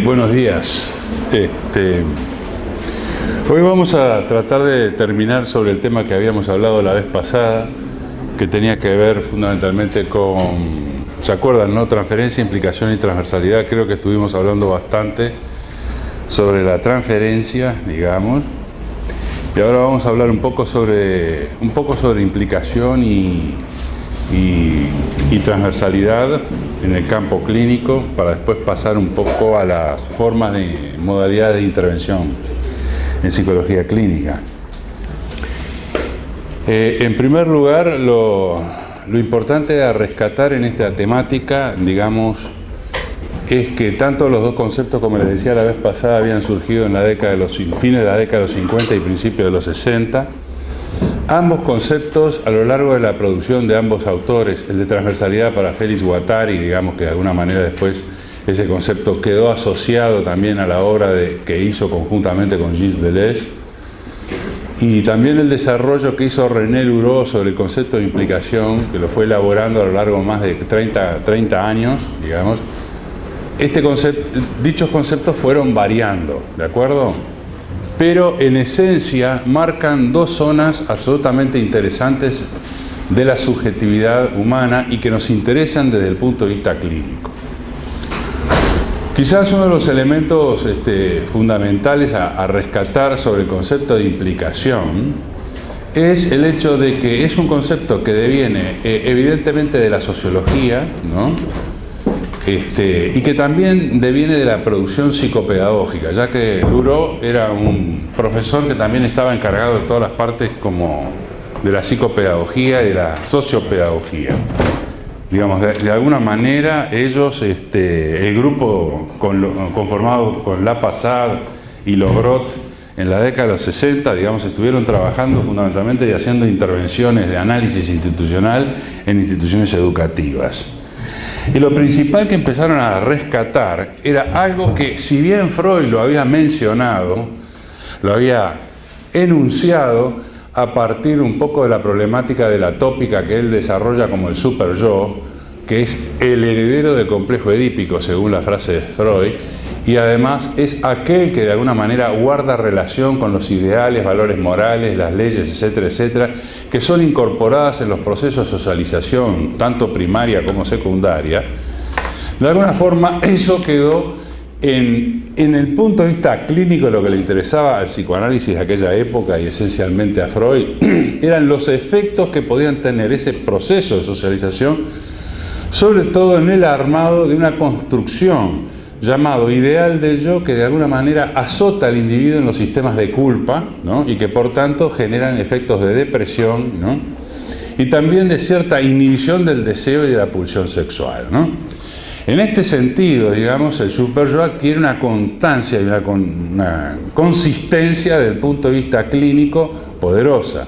Buenos días. Hoy vamos a tratar de terminar sobre el tema que habíamos hablado la vez pasada, que tenía que ver fundamentalmente con, ¿se acuerdan, no? Transferencia, implicación y transversalidad. Creo que estuvimos hablando bastante sobre la transferencia, digamos, y ahora vamos a hablar un poco sobre implicación y transversalidad en el campo clínico, para después pasar un poco a las formas de modalidades de intervención en psicología clínica. En primer lugar, lo importante a rescatar en esta temática, digamos, es que tanto los dos conceptos, como les decía la vez pasada, habían surgido en la década de los fines de la década de los 50 y principios de los 60. Ambos conceptos a lo largo de la producción de ambos autores, el de transversalidad para Félix Guattari, digamos que de alguna manera después ese concepto quedó asociado también a la obra que hizo conjuntamente con Gilles Deleuze, y también el desarrollo que hizo René Louraux sobre el concepto de implicación, que lo fue elaborando a lo largo de más de 30 años, digamos. Dichos conceptos fueron variando, ¿de acuerdo? Pero en esencia marcan dos zonas absolutamente interesantes de la subjetividad humana y que nos interesan desde el punto de vista clínico. Quizás uno de los elementos fundamentales a rescatar sobre el concepto de implicación es el hecho de que es un concepto que deviene evidentemente de la sociología, ¿no? Y que también deviene de la producción psicopedagógica, ya que Louraux era un profesor que también estaba encargado de todas las partes como de la psicopedagogía y de la sociopedagogía. Digamos, de alguna manera ellos, el grupo conformado con Lapasade y Logrot en la década de los 60, digamos, estuvieron trabajando fundamentalmente y haciendo intervenciones de análisis institucional en instituciones educativas. Y lo principal que empezaron a rescatar era algo que, si bien Freud lo había mencionado, lo había enunciado a partir un poco de la problemática de la tópica que él desarrolla como el superyo, que es el heredero del complejo edípico, según la frase de Freud, y además es aquel que de alguna manera guarda relación con los ideales, valores morales, las leyes, etcétera, etcétera, que son incorporadas en los procesos de socialización, tanto primaria como secundaria. De alguna forma, eso quedó en el punto de vista clínico. Lo que le interesaba al psicoanálisis de aquella época y esencialmente a Freud eran los efectos que podían tener ese proceso de socialización, sobre todo en el armado de una construcción llamado ideal del yo, que de alguna manera azota al individuo en los sistemas de culpa, ¿no? Y que por tanto generan efectos de depresión, ¿no? Y también de cierta inhibición del deseo y de la pulsión sexual, ¿no? En este sentido, digamos, el superyo adquiere una constancia y una consistencia desde el punto de vista clínico poderosa.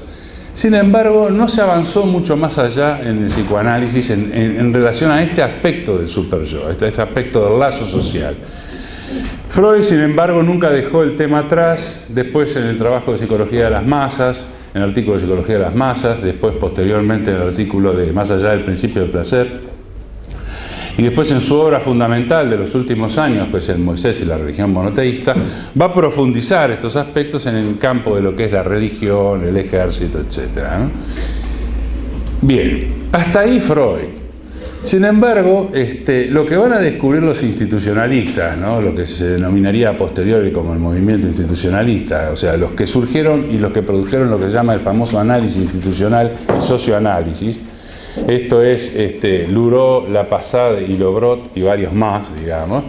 Sin embargo, no se avanzó mucho más allá en el psicoanálisis en relación a este aspecto del superyo, este aspecto del lazo social. Freud, sin embargo, nunca dejó el tema atrás. Después, en el trabajo de psicología de las masas, en el artículo de psicología de las masas, después posteriormente en el artículo de Más allá del principio del placer, y después en su obra fundamental de los últimos años, pues el Moisés y la religión monoteísta, va a profundizar estos aspectos en el campo de lo que es la religión, el ejército, etc., ¿no? Bien, hasta ahí Freud. Sin embargo, lo que van a descubrir los institucionalistas, ¿no? Lo que se denominaría a posteriori como el movimiento institucionalista, o sea, los que surgieron y los que produjeron lo que se llama el famoso análisis institucional, el socioanálisis. Esto es Louraux, Lapasade y Logrot y varios más, digamos.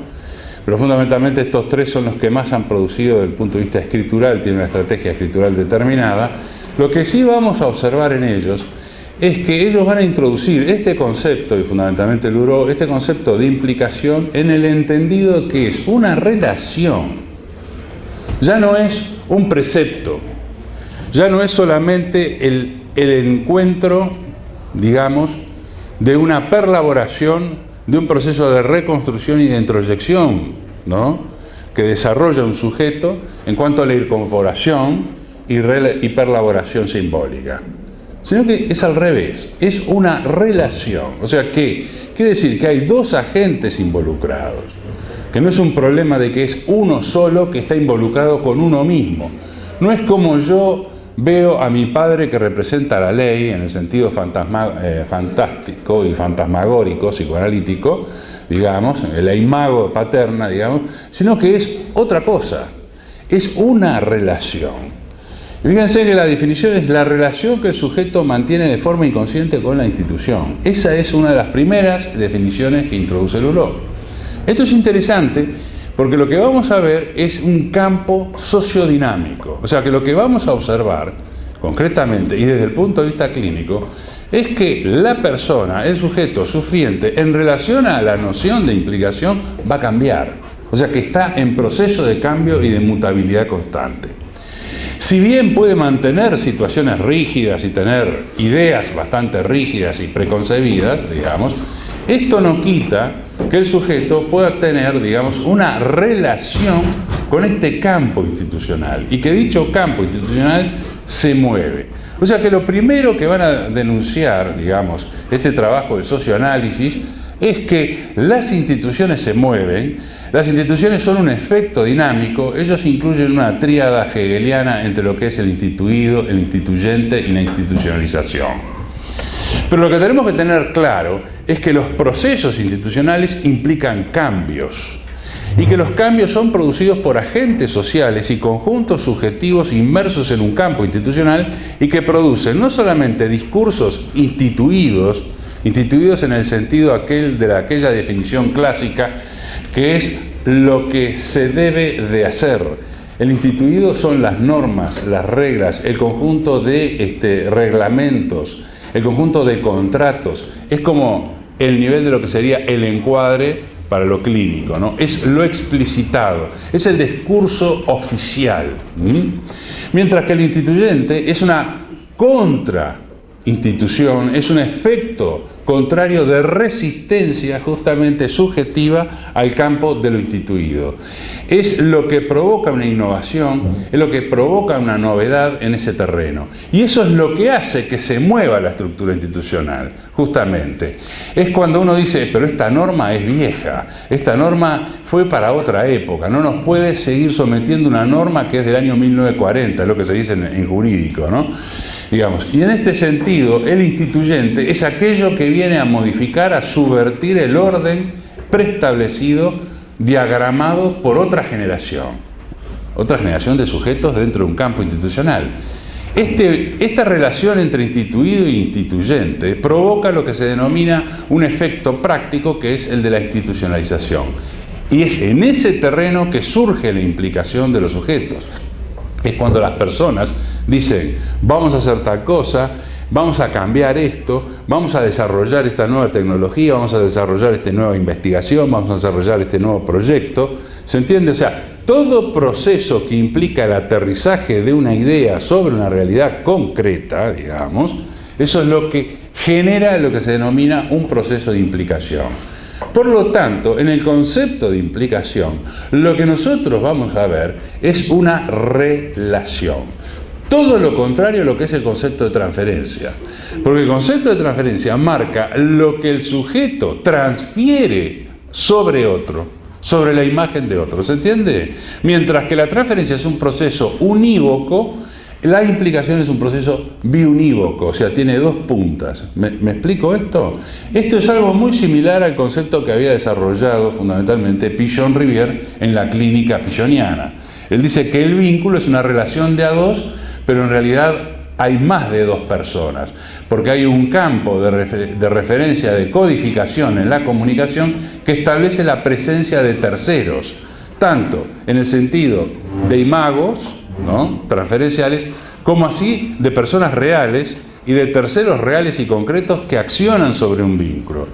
Pero fundamentalmente estos tres son los que más han producido desde el punto de vista escritural, tienen una estrategia escritural determinada. Lo que sí vamos a observar en ellos es que ellos van a introducir este concepto, y fundamentalmente Louraux, este concepto de implicación en el entendido que es una relación. Ya no es un precepto, ya no es solamente el encuentro, digamos, de una perlaboración, de un proceso de reconstrucción y de introyección, ¿no?, que desarrolla un sujeto en cuanto a la incorporación y perlaboración simbólica, sino que es al revés, es una relación. O sea, ¿qué quiere decir? Que hay dos agentes involucrados. que no es un problema de que es uno solo que está involucrado con uno mismo. No es como yo veo a mi padre que representa la ley en el sentido fantástico y fantasmagórico, psicoanalítico, digamos, la imago paterna, digamos, sino que es otra cosa, es una relación. Fíjense que la definición es la relación que el sujeto mantiene de forma inconsciente con la institución. Esa es una de las primeras definiciones que introduce Luló. Esto es interesante porque lo que vamos a ver es un campo sociodinámico. O sea que lo que vamos a observar concretamente y desde el punto de vista clínico es que la persona, el sujeto sufriente, en relación a la noción de implicación, va a cambiar. O sea que está en proceso de cambio y de mutabilidad constante. Si bien puede mantener situaciones rígidas y tener ideas bastante rígidas y preconcebidas, digamos, esto no quita que el sujeto pueda tener, digamos, una relación con este campo institucional y que dicho campo institucional se mueve. O sea que lo primero que van a denunciar, digamos, este trabajo de socioanálisis es que las instituciones se mueven. Las instituciones son un efecto dinámico, ellos incluyen una tríada hegeliana entre lo que es el instituido, el instituyente y la institucionalización. Pero lo que tenemos que tener claro es que los procesos institucionales implican cambios y que los cambios son producidos por agentes sociales y conjuntos subjetivos inmersos en un campo institucional y que producen no solamente discursos instituidos en el sentido de aquella definición clásica que es lo que se debe de hacer. El instituido son las normas, las reglas, el conjunto de reglamentos, el conjunto de contratos. Es como el nivel de lo que sería el encuadre para lo clínico, ¿no? Es lo explicitado, es el discurso oficial. Mientras que el instituyente es una contrainstitución, es un efecto contrario de resistencia justamente subjetiva al campo de lo instituido. Es lo que provoca una innovación, es lo que provoca una novedad en ese terreno. Y eso es lo que hace que se mueva la estructura institucional, justamente. Es cuando uno dice, pero esta norma es vieja, esta norma fue para otra época, no nos puede seguir sometiendo una norma que es del año 1940, es lo que se dice en jurídico, ¿no? Digamos, y en este sentido, el instituyente es aquello que viene a modificar, a subvertir el orden preestablecido, diagramado por otra generación de sujetos dentro de un campo institucional. Esta relación entre instituido e instituyente provoca lo que se denomina un efecto práctico, que es el de la institucionalización. Y es en ese terreno que surge la implicación de los sujetos. Es cuando las personas dicen, vamos a hacer tal cosa, vamos a cambiar esto, vamos a desarrollar esta nueva tecnología, vamos a desarrollar esta nueva investigación, vamos a desarrollar este nuevo proyecto. ¿Se entiende? O sea, todo proceso que implica el aterrizaje de una idea sobre una realidad concreta, digamos, eso es lo que genera lo que se denomina un proceso de implicación. Por lo tanto, en el concepto de implicación, lo que nosotros vamos a ver es una relación. Todo lo contrario a lo que es el concepto de transferencia. Porque el concepto de transferencia marca lo que el sujeto transfiere sobre otro, sobre la imagen de otro. ¿Se entiende? Mientras que la transferencia es un proceso unívoco, la implicación es un proceso biunívoco, o sea, tiene dos puntas. ¿Me explico esto? Esto es algo muy similar al concepto que había desarrollado fundamentalmente Pichon-Rivière en la clínica pichoniana. Él dice que el vínculo es una relación de a dos, pero en realidad hay más de dos personas, porque hay un campo de referencia, de codificación en la comunicación que establece la presencia de terceros, tanto en el sentido de imagos, ¿no?, transferenciales, como así de personas reales y de terceros reales y concretos que accionan sobre un vínculo.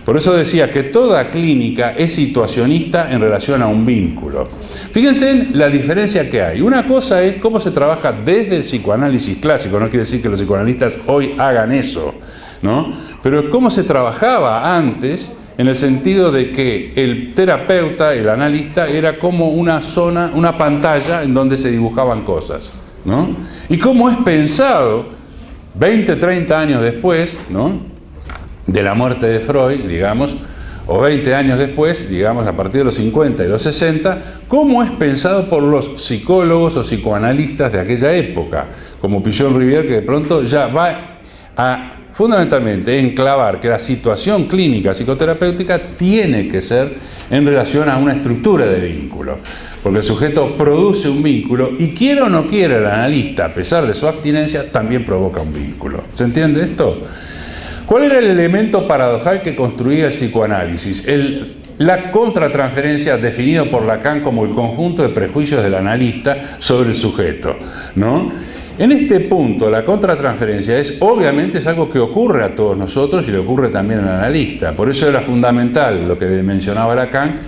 Por eso decía que toda clínica es situacionista en relación a un vínculo. Fíjense en la diferencia que hay. Una cosa es cómo se trabaja desde el psicoanálisis clásico, no quiere decir que los psicoanalistas hoy hagan eso, ¿no? Pero es cómo se trabajaba antes, en el sentido de que el terapeuta, el analista, era como una zona, una pantalla en donde se dibujaban cosas, ¿no? Y cómo es pensado 20, 30 años después, ¿no?, de la muerte de Freud, digamos, o 20 años después, digamos a partir de los 50 y los 60, cómo es pensado por los psicólogos o psicoanalistas de aquella época, como Pichon-Rivière, que de pronto ya va a fundamentalmente enclavar que la situación clínica psicoterapéutica tiene que ser en relación a una estructura de vínculo, porque el sujeto produce un vínculo y quiera o no quiera el analista, a pesar de su abstinencia, también provoca un vínculo. ¿Se entiende esto? ¿Cuál era el elemento paradojal que construía el psicoanálisis? La contratransferencia, definido por Lacan como el conjunto de prejuicios del analista sobre el sujeto, ¿no? En este punto, la contratransferencia obviamente es algo que ocurre a todos nosotros y le ocurre también al analista. Por eso era fundamental lo que mencionaba Lacan,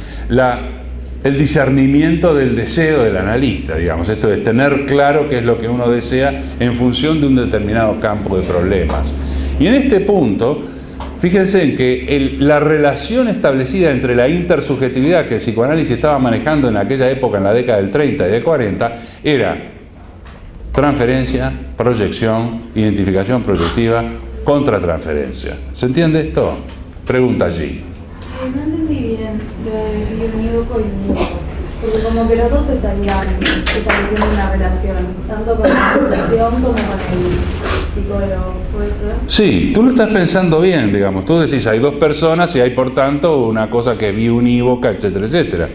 el discernimiento del deseo del analista, digamos. Esto es tener claro qué es lo que uno desea en función de un determinado campo de problemas. Y en este punto, fíjense en que la relación establecida entre la intersubjetividad que el psicoanálisis estaba manejando en aquella época, en la década del 30 y del 40, era transferencia, proyección, identificación proyectiva, contratransferencia. ¿Se entiende esto? Pregunta allí. No entendí bien lo de unívoco y unívoco, porque como que los dos estarían estableciendo una relación, tanto con la institución como con el psicólogo, ¿puede ser? Sí, tú lo estás pensando bien, digamos. Tú decís, hay dos personas y hay por tanto una cosa que es biunívoca, etcétera, etcétera.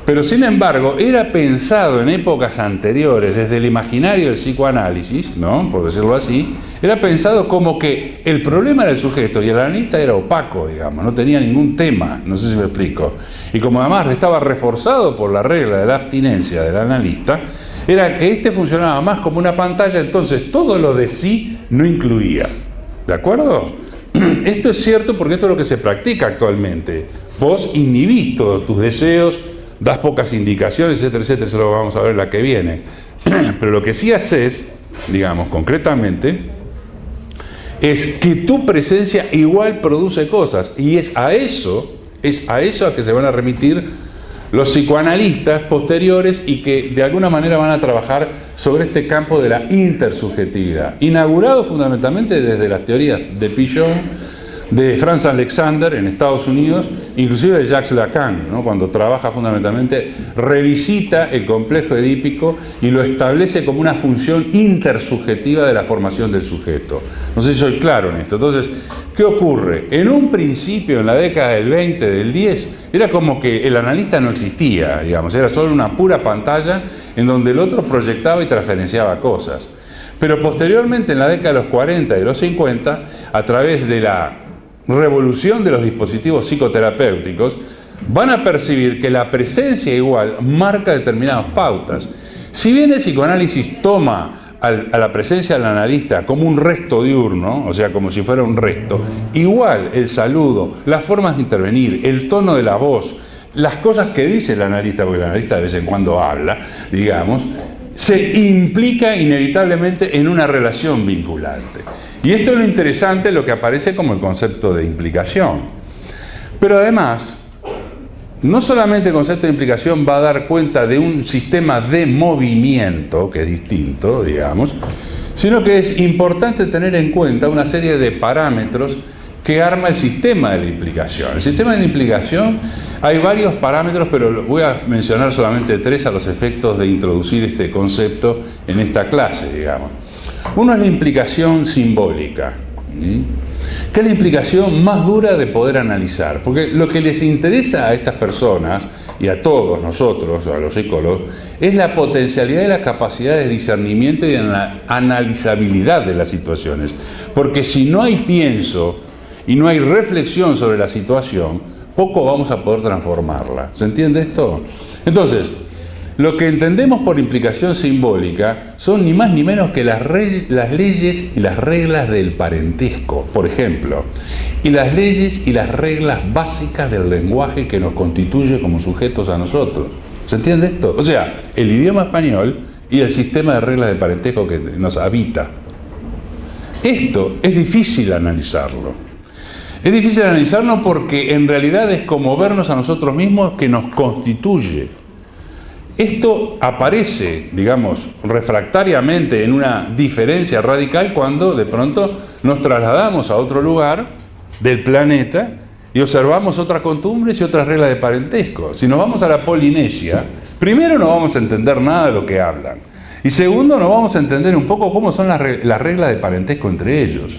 Pero sin embargo, era pensado en épocas anteriores, desde el imaginario del psicoanálisis, ¿no?, por decirlo así, era pensado como que el problema era el sujeto y el analista era opaco, digamos, no tenía ningún tema, no sé si me explico. Y como además estaba reforzado por la regla de la abstinencia del analista, era que este funcionaba más como una pantalla, entonces todo lo de sí no incluía. ¿De acuerdo? Esto es cierto porque esto es lo que se practica actualmente. Vos inhibís todos tus deseos, das pocas indicaciones, etcétera, etcétera, eso lo vamos a ver la que viene. Pero lo que sí haces, digamos, concretamente, es que tu presencia igual produce cosas. Y es a eso a que se van a remitir los psicoanalistas posteriores y que de alguna manera van a trabajar sobre este campo de la intersubjetividad, inaugurado fundamentalmente desde las teorías de Pichon, de Franz Alexander en Estados Unidos, inclusive de Jacques Lacan, ¿no?, cuando trabaja fundamentalmente, revisita el complejo edípico y lo establece como una función intersubjetiva de la formación del sujeto. No sé si soy claro en esto. Entonces, ¿qué ocurre? En un principio, en la década del 20, del 10, era como que el analista no existía, digamos, era solo una pura pantalla en donde el otro proyectaba y transferenciaba cosas. Pero posteriormente, en la década de los 40 y de los 50, a través de la revolución de los dispositivos psicoterapéuticos, van a percibir que la presencia igual marca determinadas pautas. Si bien el psicoanálisis toma a la presencia del analista como un resto diurno, o sea, como si fuera un resto, igual el saludo, las formas de intervenir, el tono de la voz, las cosas que dice el analista, porque el analista de vez en cuando habla, digamos, se implica inevitablemente en una relación vinculante. Y esto es lo interesante, lo que aparece como el concepto de implicación. Pero además, no solamente el concepto de implicación va a dar cuenta de un sistema de movimiento, que es distinto, digamos, sino que es importante tener en cuenta una serie de parámetros que arma el sistema de la implicación. El sistema de la implicación, hay varios parámetros, pero voy a mencionar solamente 3 a los efectos de introducir este concepto en esta clase, digamos. Uno es la implicación simbólica, que es la implicación más dura de poder analizar, porque lo que les interesa a estas personas y a todos nosotros, a los psicólogos, es la potencialidad y la capacidad de discernimiento y de analizabilidad de las situaciones, porque si no hay pienso y no hay reflexión sobre la situación, poco vamos a poder transformarla. ¿Se entiende esto? Entonces, lo que entendemos por implicación simbólica son ni más ni menos que las leyes y las reglas del parentesco, por ejemplo, y las leyes y las reglas básicas del lenguaje que nos constituye como sujetos a nosotros. ¿Se entiende esto? O sea, el idioma español y el sistema de reglas de parentesco que nos habita. Esto es difícil analizarlo. Es difícil analizarlo porque en realidad es como vernos a nosotros mismos que nos constituye. Esto aparece, digamos, refractariamente en una diferencia radical cuando de pronto nos trasladamos a otro lugar del planeta y observamos otras costumbres y otras reglas de parentesco. Si nos vamos a la Polinesia, primero no vamos a entender nada de lo que hablan. Y segundo, no vamos a entender un poco cómo son las reglas de parentesco entre ellos.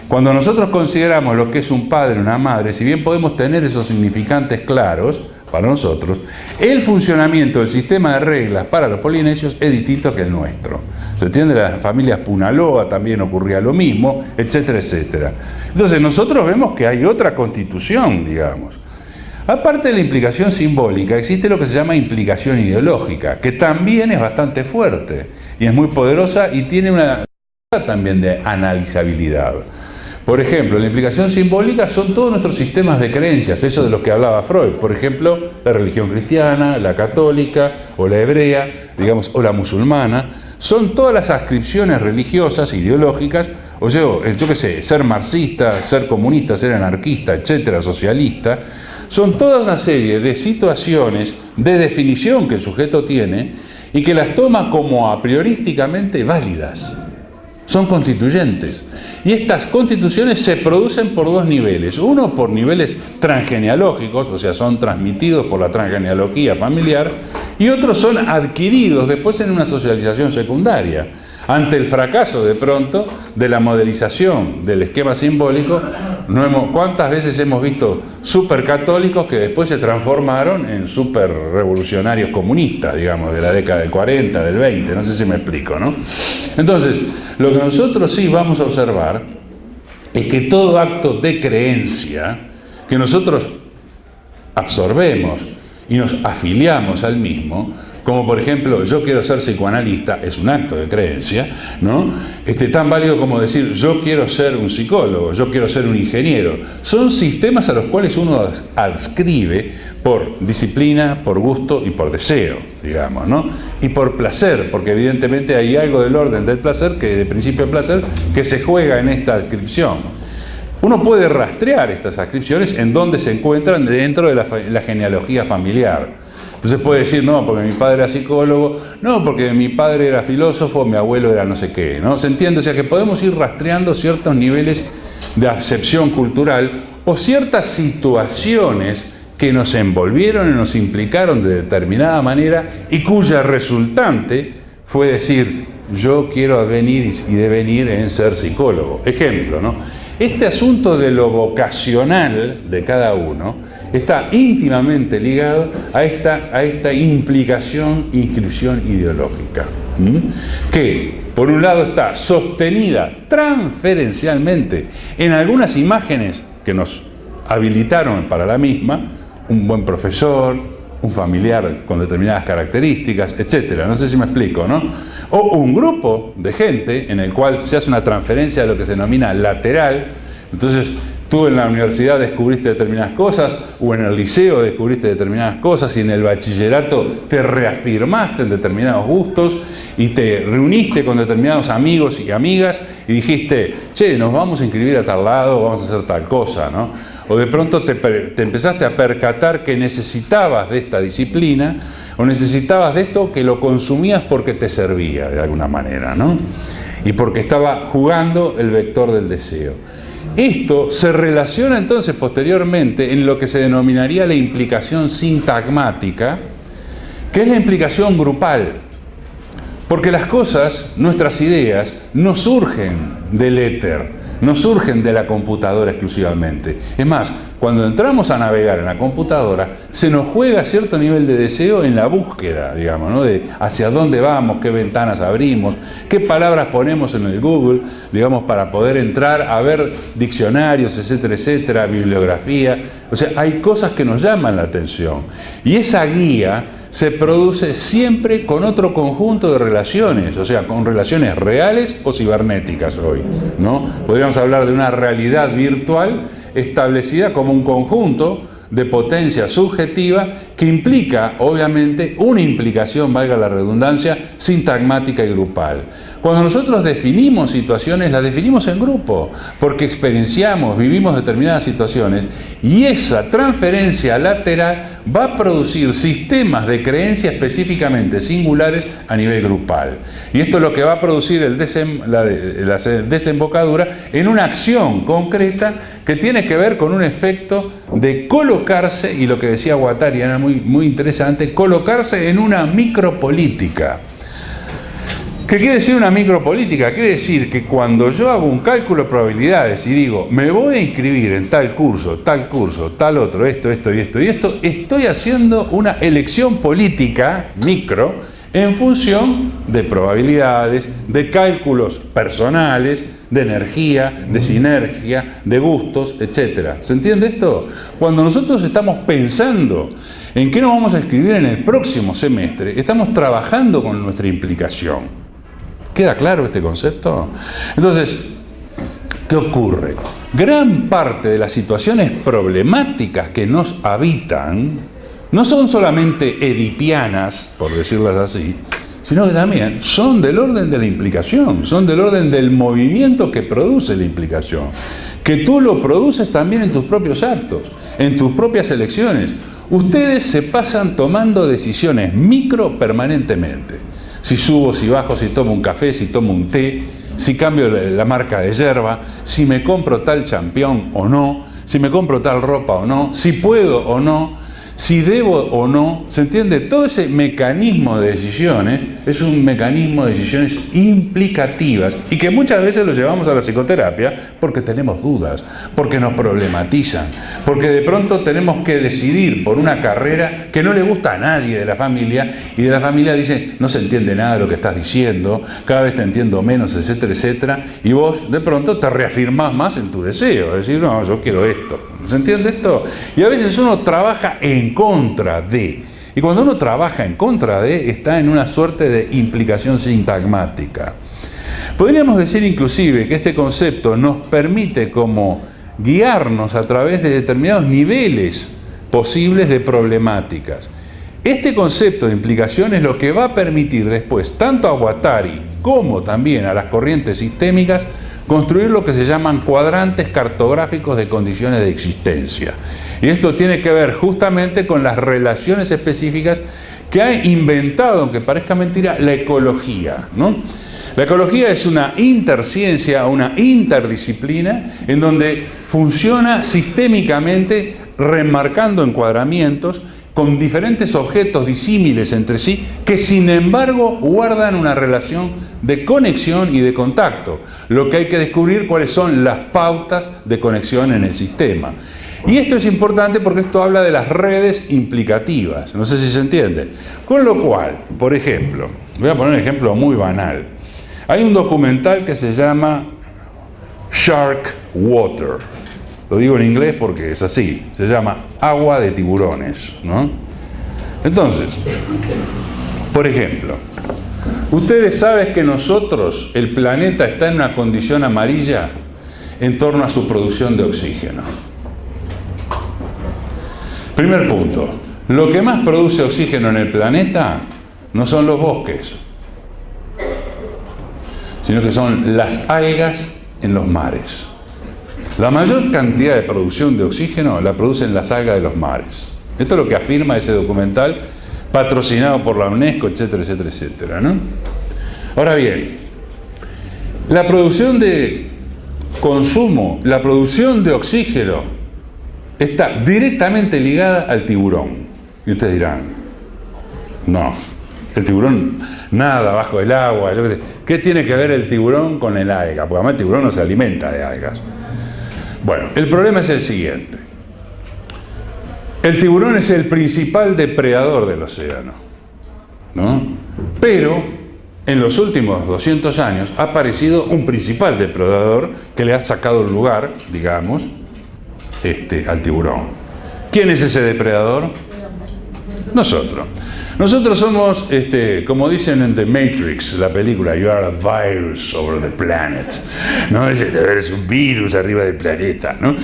Cuando nosotros consideramos lo que es un padre y una madre, si bien podemos tener esos significantes claros para nosotros, el funcionamiento del sistema de reglas para los polinesios es distinto que el nuestro. ¿Se entiende? Las familias Punaloa también ocurría lo mismo, etcétera, etcétera. Entonces nosotros vemos que hay otra constitución, digamos. Aparte de la implicación simbólica, existe lo que se llama implicación ideológica, que también es bastante fuerte y es muy poderosa y tiene una también de analizabilidad. Por ejemplo, la implicación simbólica son todos nuestros sistemas de creencias, eso de los que hablaba Freud. Por ejemplo, la religión cristiana, la católica o la hebrea, digamos, o la musulmana. Son todas las adscripciones religiosas, ideológicas, o sea, yo qué sé, ser marxista, ser comunista, ser anarquista, etcétera, socialista. Son toda una serie de situaciones de definición que el sujeto tiene y que las toma como a priorísticamente válidas. Son constituyentes. Y estas constituciones se producen por dos niveles. Uno por niveles transgenealógicos, o sea, son transmitidos por la transgenealogía familiar, y otros son adquiridos después en una socialización secundaria. Ante el fracaso, de pronto, de la modelización del esquema simbólico, ¿cuántas veces hemos visto supercatólicos que después se transformaron en superrevolucionarios comunistas, digamos, de la década del 40, del 20? No sé si me explico, ¿no? Entonces, lo que nosotros sí vamos a observar es que todo acto de creencia que nosotros absorbemos y nos afiliamos al mismo, como por ejemplo, yo quiero ser psicoanalista, es un acto de creencia, ¿no? Tan válido como decir, yo quiero ser un psicólogo, yo quiero ser un ingeniero. Son sistemas a los cuales uno adscribe por disciplina, por gusto y por deseo, digamos, ¿no? Y por placer, porque evidentemente hay algo del orden del placer, que de principio de placer, que se juega en esta adscripción. Uno puede rastrear estas adscripciones en donde se encuentran dentro de la genealogía familiar. Entonces puede decir, no, porque mi padre era psicólogo, no, porque mi padre era filósofo, mi abuelo era no sé qué, ¿no? ¿Se entiende? O sea que podemos ir rastreando ciertos niveles de acepción cultural o ciertas situaciones que nos envolvieron y nos implicaron de determinada manera y cuya resultante fue decir, yo quiero venir y devenir en ser psicólogo. Ejemplo, ¿no? Este asunto de lo vocacional de cada uno está íntimamente ligado a esta implicación, inscripción ideológica, que por un lado está sostenida transferencialmente en algunas imágenes que nos habilitaron para la misma, un buen profesor, un familiar con determinadas características, etcétera. No sé si me explico, ¿no? O un grupo de gente en el cual se hace una transferencia de lo que se denomina lateral. Entonces, tú en la universidad descubriste determinadas cosas, o en el liceo descubriste determinadas cosas, y en el bachillerato te reafirmaste en determinados gustos, y te reuniste con determinados amigos y amigas, y dijiste, che, nos vamos a inscribir a tal lado, vamos a hacer tal cosa, ¿no? O de pronto te empezaste a percatar que necesitabas de esta disciplina, o necesitabas de esto que lo consumías porque te servía de alguna manera, ¿no? Y porque estaba jugando el vector del deseo. Esto se relaciona entonces posteriormente en lo que se denominaría la implicación sintagmática, que es la implicación grupal. Porque las cosas, nuestras ideas, no surgen del éter, no surgen de la computadora exclusivamente. Es más, cuando entramos a navegar en la computadora, se nos juega cierto nivel de deseo en la búsqueda, digamos, ¿no? De hacia dónde vamos, qué ventanas abrimos, qué palabras ponemos en el Google, digamos, para poder entrar a ver diccionarios, etcétera, etcétera, bibliografía. O sea, hay cosas que nos llaman la atención. Y esa guía se produce siempre con otro conjunto de relaciones, o sea, con relaciones reales o cibernéticas hoy, ¿no? Podríamos hablar de una realidad virtual establecida como un conjunto de potencia subjetiva que implica, obviamente, una implicación, valga la redundancia, sintagmática y grupal. Cuando nosotros definimos situaciones, las definimos en grupo, porque experienciamos, vivimos determinadas situaciones, y esa transferencia lateral va a producir sistemas de creencia específicamente singulares a nivel grupal. Y esto es lo que va a producir la desembocadura en una acción concreta que tiene que ver con un efecto de colocarse, y lo que decía Guattari era muy interesante, colocarse en una micropolítica. ¿Qué quiere decir una micropolítica? Quiere decir que cuando yo hago un cálculo de probabilidades y digo, me voy a inscribir en tal curso, tal otro, esto y esto, estoy haciendo una elección política micro en función de probabilidades, de cálculos personales, de energía, de sinergia, de gustos, etc. ¿Se entiende esto? Cuando nosotros estamos pensando en qué nos vamos a inscribir en el próximo semestre, estamos trabajando con nuestra implicación. ¿Queda claro este concepto? Entonces, ¿qué ocurre? Gran parte de las situaciones problemáticas que nos habitan no son solamente edipianas, por decirlas así, sino que también son del orden de la implicación, son del orden del movimiento que produce la implicación, que tú lo produces también en tus propios actos, en tus propias elecciones. Ustedes se pasan tomando decisiones micro permanentemente. Si subo, si bajo, si tomo un café, si tomo un té, si cambio la marca de yerba, si me compro tal champión o no, si me compro tal ropa o no, si puedo o no, si debo o no. ¿Se entiende? Todo ese mecanismo de decisiones es un mecanismo de decisiones implicativas y que muchas veces lo llevamos a la psicoterapia porque tenemos dudas, porque nos problematizan, porque de pronto tenemos que decidir por una carrera que no le gusta a nadie de la familia, y de la familia dice, no se entiende nada de lo que estás diciendo, cada vez te entiendo menos, etcétera, etcétera, y vos de pronto te reafirmás más en tu deseo, es decir, no, yo quiero esto. ¿Se entiende esto? Y a veces uno trabaja en contra de. Y cuando uno trabaja en contra de, está en una suerte de implicación sintagmática. Podríamos decir inclusive que este concepto nos permite como guiarnos a través de determinados niveles posibles de problemáticas. Este concepto de implicación es lo que va a permitir después, tanto a Guattari como también a las corrientes sistémicas, construir lo que se llaman cuadrantes cartográficos de condiciones de existencia. Y esto tiene que ver justamente con las relaciones específicas que ha inventado, aunque parezca mentira, la ecología, ¿no? La ecología es una interciencia, una interdisciplina en donde funciona sistémicamente remarcando encuadramientos con diferentes objetos disímiles entre sí, que sin embargo guardan una relación de conexión y de contacto. Lo que hay que descubrir cuáles son las pautas de conexión en el sistema. Y esto es importante porque esto habla de las redes implicativas, no sé si se entiende. Con lo cual, por ejemplo, voy a poner un ejemplo muy banal. Hay un documental que se llama Shark Water. Lo digo en inglés porque es así, se llama Agua de tiburones, ¿no? Entonces, por ejemplo, ustedes saben que nosotros, el planeta está en una condición amarilla en torno a su producción de oxígeno. Primer punto, lo que más produce oxígeno en el planeta no son los bosques, sino que son las algas en los mares. La mayor cantidad de producción de oxígeno la producen las algas de los mares. Esto es lo que afirma ese documental, patrocinado por la UNESCO, etcétera, etcétera, etcétera, ¿no? Ahora bien, la producción de consumo, la producción de oxígeno, está directamente ligada al tiburón. Y ustedes dirán, no, el tiburón nada bajo el agua, yo qué sé. ¿Qué tiene que ver el tiburón con el alga? Porque además el tiburón no se alimenta de algas. Bueno, el problema es el siguiente. El tiburón es el principal depredador del océano, ¿no? Pero en los últimos 200 años ha aparecido un principal depredador que le ha sacado el lugar, digamos, al tiburón. ¿Quién es ese depredador? Nosotros. Nosotros somos, como dicen en The Matrix, la película, you are a virus over the planet, ¿no? Eres un virus arriba del planeta, ¿no?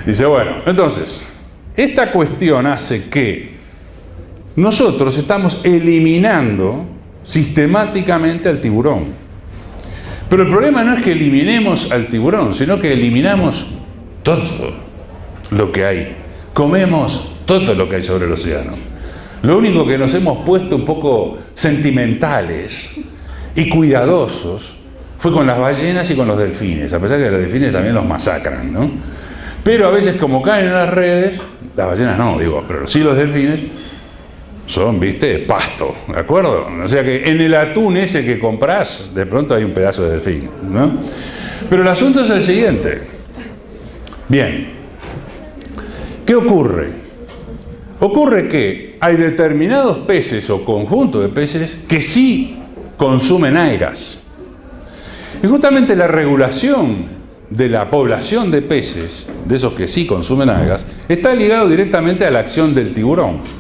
Dice, bueno, entonces, esta cuestión hace que nosotros estamos eliminando sistemáticamente al tiburón. Pero el problema no es que eliminemos al tiburón, sino que eliminamos todo lo que hay. Comemos todo lo que hay sobre el océano. Lo único que nos hemos puesto un poco sentimentales y cuidadosos fue con las ballenas y con los delfines, a pesar que los delfines también los masacran, ¿no? Pero a veces, como caen en las redes, las ballenas no, digo, pero sí los delfines son, viste, pasto, ¿de acuerdo? O sea que en el atún ese que comprás, de pronto hay un pedazo de delfín, ¿no? Pero el asunto es el siguiente. Bien, ¿qué ocurre? Ocurre que hay determinados peces o conjuntos de peces que sí consumen algas. Y justamente la regulación de la población de peces, de esos que sí consumen algas, está ligado directamente a la acción del tiburón.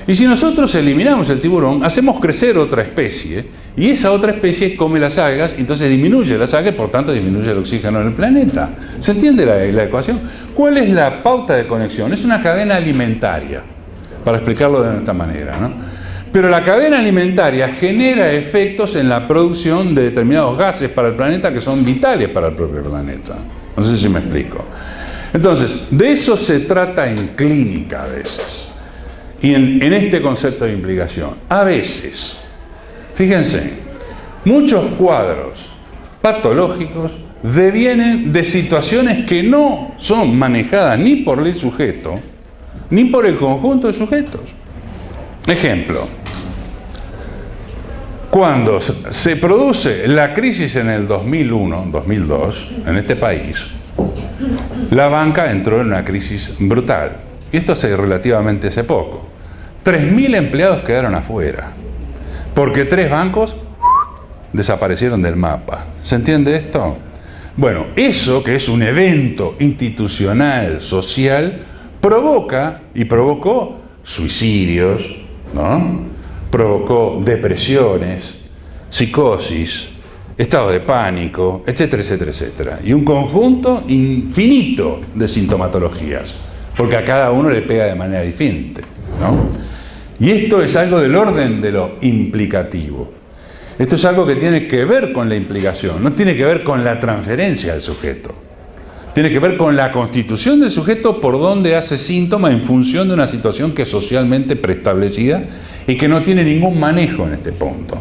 Y si nosotros eliminamos el tiburón, hacemos crecer otra especie, y esa otra especie come las algas, entonces disminuye las algas, por tanto disminuye el oxígeno en el planeta. ¿Se entiende la ecuación? ¿Cuál es la pauta de conexión? Es una cadena alimentaria, para explicarlo de esta manera, ¿no? Pero la cadena alimentaria genera efectos en la producción de determinados gases para el planeta que son vitales para el propio planeta. No sé si me explico. Entonces, de eso se trata en clínica a veces. Y en este concepto de implicación. A veces, fíjense, muchos cuadros patológicos devienen de situaciones que no son manejadas ni por el sujeto, ni por el conjunto de sujetos. Ejemplo, cuando se produce la crisis en el 2001, 2002, en este país, la banca entró en una crisis brutal. Y esto hace relativamente hace poco. 3.000 empleados quedaron afuera, porque 3 bancos desaparecieron del mapa. ¿Se entiende esto? Bueno, eso que es un evento institucional, social, provoca y provocó suicidios, ¿no? Provocó depresiones, psicosis, estado de pánico, etcétera, etcétera, etcétera. Y un conjunto infinito de sintomatologías, porque a cada uno le pega de manera diferente, ¿no? Y esto es algo del orden de lo implicativo. Esto es algo que tiene que ver con la implicación, no tiene que ver con la transferencia del sujeto. Tiene que ver con la constitución del sujeto por donde hace síntoma en función de una situación que es socialmente preestablecida y que no tiene ningún manejo en este punto.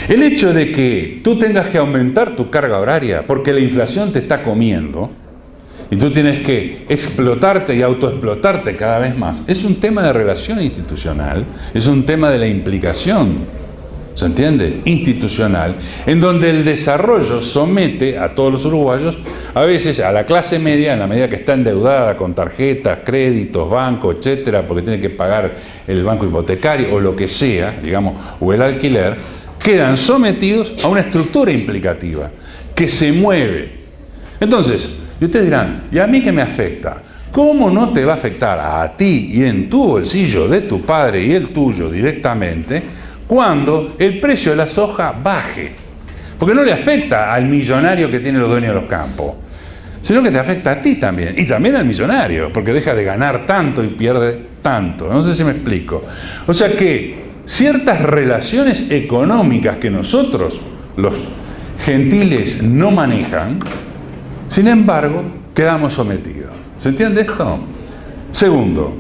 El hecho de que tú tengas que aumentar tu carga horaria porque la inflación te está comiendo y tú tienes que explotarte y autoexplotarte cada vez más, es un tema de relación institucional, es un tema de la implicación, ¿se entiende? Institucional, en donde el desarrollo somete a todos los uruguayos, a veces a la clase media, en la medida que está endeudada con tarjetas, créditos, bancos, etcétera, porque tiene que pagar el banco hipotecario o lo que sea, digamos, o el alquiler, quedan sometidos a una estructura implicativa que se mueve. Entonces, y ustedes dirán, ¿y a mí qué me afecta? ¿Cómo no te va a afectar a ti y en tu bolsillo de tu padre y el tuyo directamente cuando el precio de la soja baje? Porque no le afecta al millonario que tiene los dueños de los campos, sino que te afecta a ti también, y también al millonario, porque deja de ganar tanto y pierde tanto. No sé si me explico. O sea que ciertas relaciones económicas que nosotros, los gentiles, no manejan, sin embargo, quedamos sometidos. ¿Se entiende esto? Segundo,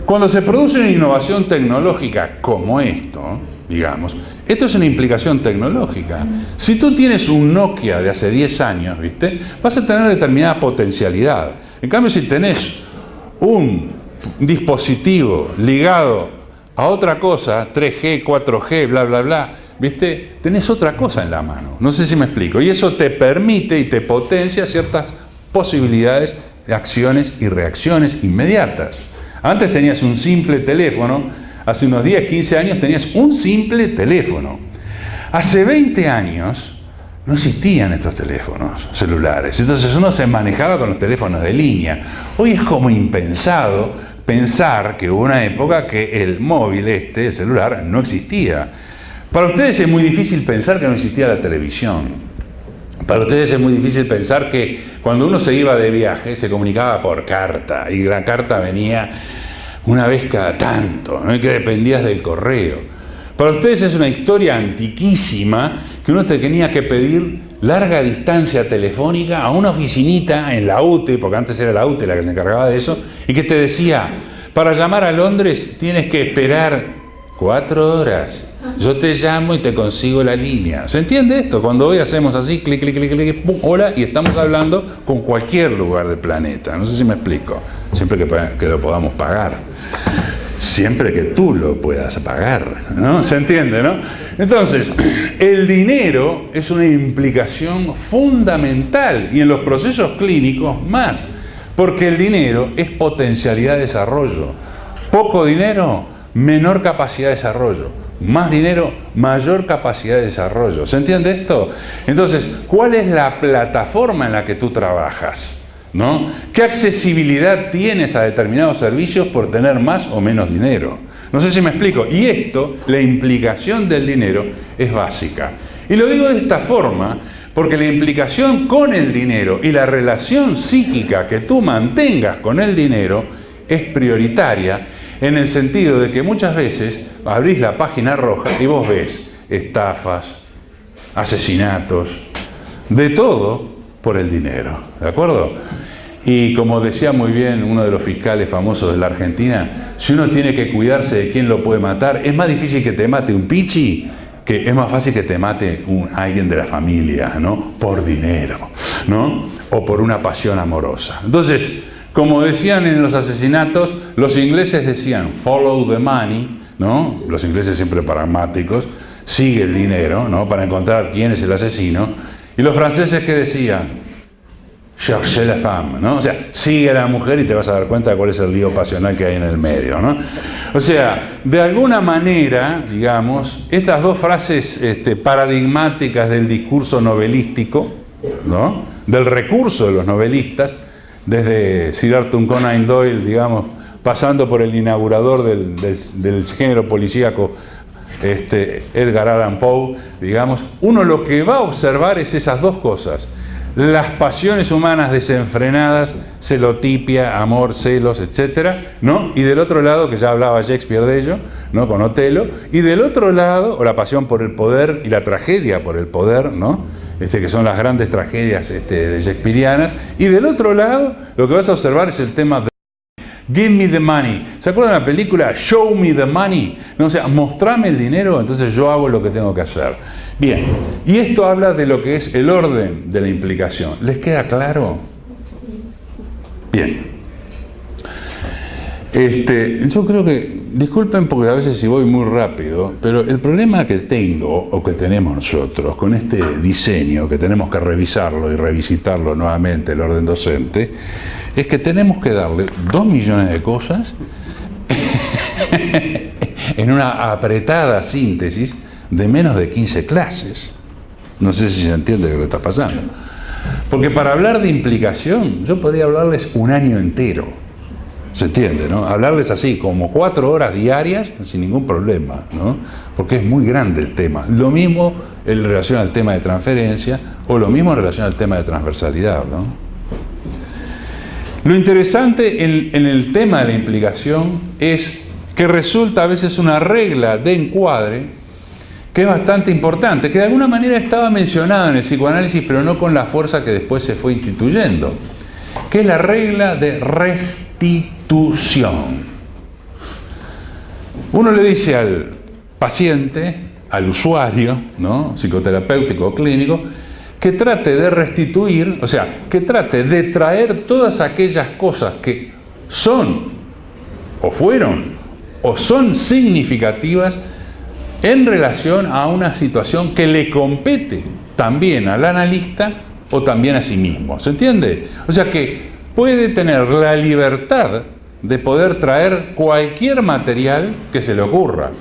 cuando se produce una innovación tecnológica como esto, digamos, esto es una implicación tecnológica. Si tú tienes un Nokia de hace 10 años, ¿viste? Vas a tener determinada potencialidad. En cambio, si tenés un dispositivo ligado a otra cosa, 3G, 4G, bla, bla, bla, ¿viste? Tenés otra cosa en la mano. No sé si me explico. Y eso te permite y te potencia ciertas posibilidades de acciones y reacciones inmediatas. Antes tenías un simple teléfono, hace unos 10, 15 años tenías un simple teléfono. Hace 20 años no existían estos teléfonos celulares, entonces uno se manejaba con los teléfonos de línea. Hoy es como impensado pensar que hubo una época que el móvil el celular, no existía. Para ustedes es muy difícil pensar que no existía la televisión. Para ustedes es muy difícil pensar que cuando uno se iba de viaje se comunicaba por carta y la carta venía una vez cada tanto, ¿no? Y que dependías del correo. Para ustedes es una historia antiquísima que uno tenía que pedir larga distancia telefónica a una oficinita en la UTE, porque antes era la UTE la que se encargaba de eso, y que te decía, para llamar a Londres tienes que esperar 4 horas. Yo te llamo y te consigo la línea. ¿Se entiende esto? Cuando hoy hacemos así, clic, clic, clic, clic, pum, hola, y estamos hablando con cualquier lugar del planeta. No sé si me explico. Siempre que lo podamos pagar. Siempre que tú lo puedas pagar, ¿no? ¿Se entiende, no? Entonces, el dinero es una implicación fundamental y en los procesos clínicos más, porque el dinero es potencialidad de desarrollo. Poco dinero, menor capacidad de desarrollo. Más dinero, mayor capacidad de desarrollo. ¿Se entiende esto? Entonces, ¿cuál es la plataforma en la que tú trabajas? ¿No? ¿Qué accesibilidad tienes a determinados servicios por tener más o menos dinero? No sé si me explico. Y esto, la implicación del dinero, es básica. Y lo digo de esta forma porque la implicación con el dinero y la relación psíquica que tú mantengas con el dinero es prioritaria en el sentido de que muchas veces abrís la página roja y vos ves estafas, asesinatos, de todo por el dinero, ¿de acuerdo? Y como decía muy bien uno de los fiscales famosos de la Argentina, si uno tiene que cuidarse de quién lo puede matar, es más difícil que te mate un pichi, que es más fácil que te mate alguien de la familia, ¿no? Por dinero, ¿no? O por una pasión amorosa. Entonces, como decían en los asesinatos, los ingleses decían, follow the money, ¿no? Los ingleses siempre pragmáticos, sigue el dinero, ¿no? Para encontrar quién es el asesino. Y los franceses, ¿qué decían? Cherchez la femme, ¿no? O sea, sigue a la mujer y te vas a dar cuenta de cuál es el lío pasional que hay en el medio, ¿no? O sea, de alguna manera, digamos, estas dos frases paradigmáticas del discurso novelístico, ¿no? Del recurso de los novelistas, desde Sir Arthur Conan Doyle, digamos, pasando por el inaugurador del género policíaco, Edgar Allan Poe, digamos, uno lo que va a observar es esas dos cosas: las pasiones humanas desenfrenadas, celotipia, amor, celos, etcétera, ¿no? Y del otro lado, que ya hablaba Shakespeare de ello, ¿no? Con Otelo, y del otro lado, o la pasión por el poder y la tragedia por el poder, ¿no? Que son las grandes tragedias de shakespearianas, y del otro lado, lo que vas a observar es el tema de Give me the money. ¿Se acuerdan de la película Show me the money? No, o sea, mostrame el dinero, entonces yo hago lo que tengo que hacer. Bien, y esto habla de lo que es el orden de la implicación. ¿Les queda claro? Bien. Yo creo que, disculpen porque a veces si voy muy rápido, pero el problema que tengo, o que tenemos nosotros, con este diseño, que tenemos que revisarlo y revisitarlo nuevamente, el orden docente, es que tenemos que darle 2 millones de cosas en una apretada síntesis de menos de 15 clases. No sé si se entiende lo que está pasando. Porque para hablar de implicación, yo podría hablarles un año entero. ¿Se entiende, no? Hablarles así, como 4 horas diarias, sin ningún problema, ¿no? Porque es muy grande el tema. Lo mismo en relación al tema de transferencia, o lo mismo en relación al tema de transversalidad, ¿no? Lo interesante en el tema de la implicación es que resulta a veces una regla de encuadre que es bastante importante, que de alguna manera estaba mencionada en el psicoanálisis, pero no con la fuerza que después se fue instituyendo, que es la regla de restitución. Uno le dice al paciente, al usuario, ¿no? Psicoterapéutico o clínico, que trate de restituir, o sea, que trate de traer todas aquellas cosas que son, o fueron, o son significativas en relación a una situación que le compete también al analista o también a sí mismo. ¿Se entiende? O sea que puede tener la libertad de poder traer cualquier material que se le ocurra,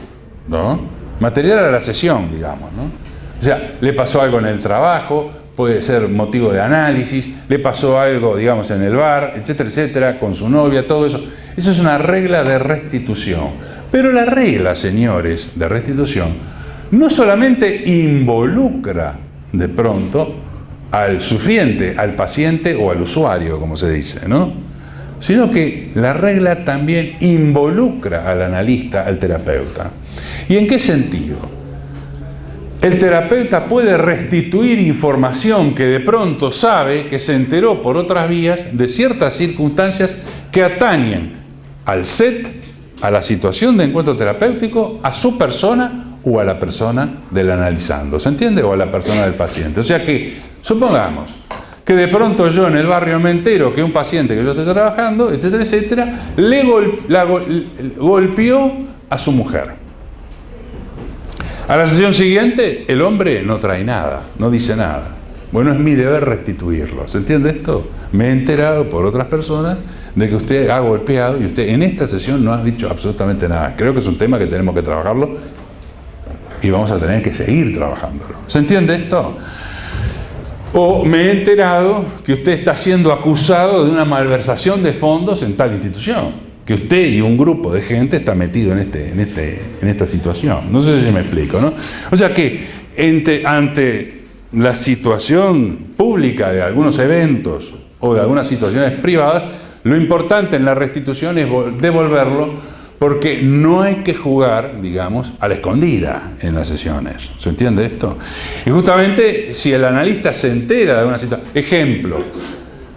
¿no? Material a la sesión, digamos, ¿no? O sea, le pasó algo en el trabajo, puede ser motivo de análisis, le pasó algo, digamos, en el bar, etcétera, etcétera, con su novia, todo eso. Eso es una regla de restitución. Pero la regla, señores, de restitución no solamente involucra de pronto al sufriente, al paciente o al usuario, como se dice, ¿no? Sino que la regla también involucra al analista, al terapeuta. ¿Y en qué sentido? el terapeuta puede restituir información que de pronto sabe que se enteró por otras vías de ciertas circunstancias que atañen al set, a la situación de encuentro terapéutico, a su persona o a la persona del analizando, ¿se entiende? O a la persona del paciente. O sea que, supongamos que de pronto yo en el barrio me entero que un paciente que yo estoy trabajando, etcétera, etcétera, golpeó a su mujer. A la sesión siguiente, el hombre no trae nada, no dice nada. Bueno, es mi deber restituirlo. ¿Se entiende esto? Me he enterado por otras personas de que usted ha golpeado y usted en esta sesión no ha dicho absolutamente nada. Creo que es un tema que tenemos que trabajarlo y vamos a tener que seguir trabajándolo. ¿Se entiende esto? O me he enterado que usted está siendo acusado de una malversación de fondos en tal institución. Que usted y un grupo de gente está metido en esta situación. No sé si me explico, ¿no? O sea que ante la situación pública de algunos eventos o de algunas situaciones privadas, lo importante en la restitución es devolverlo, porque no hay que jugar, digamos, a la escondida en las sesiones. ¿Se entiende esto? Y justamente si el analista se entera de una situación... Ejemplo,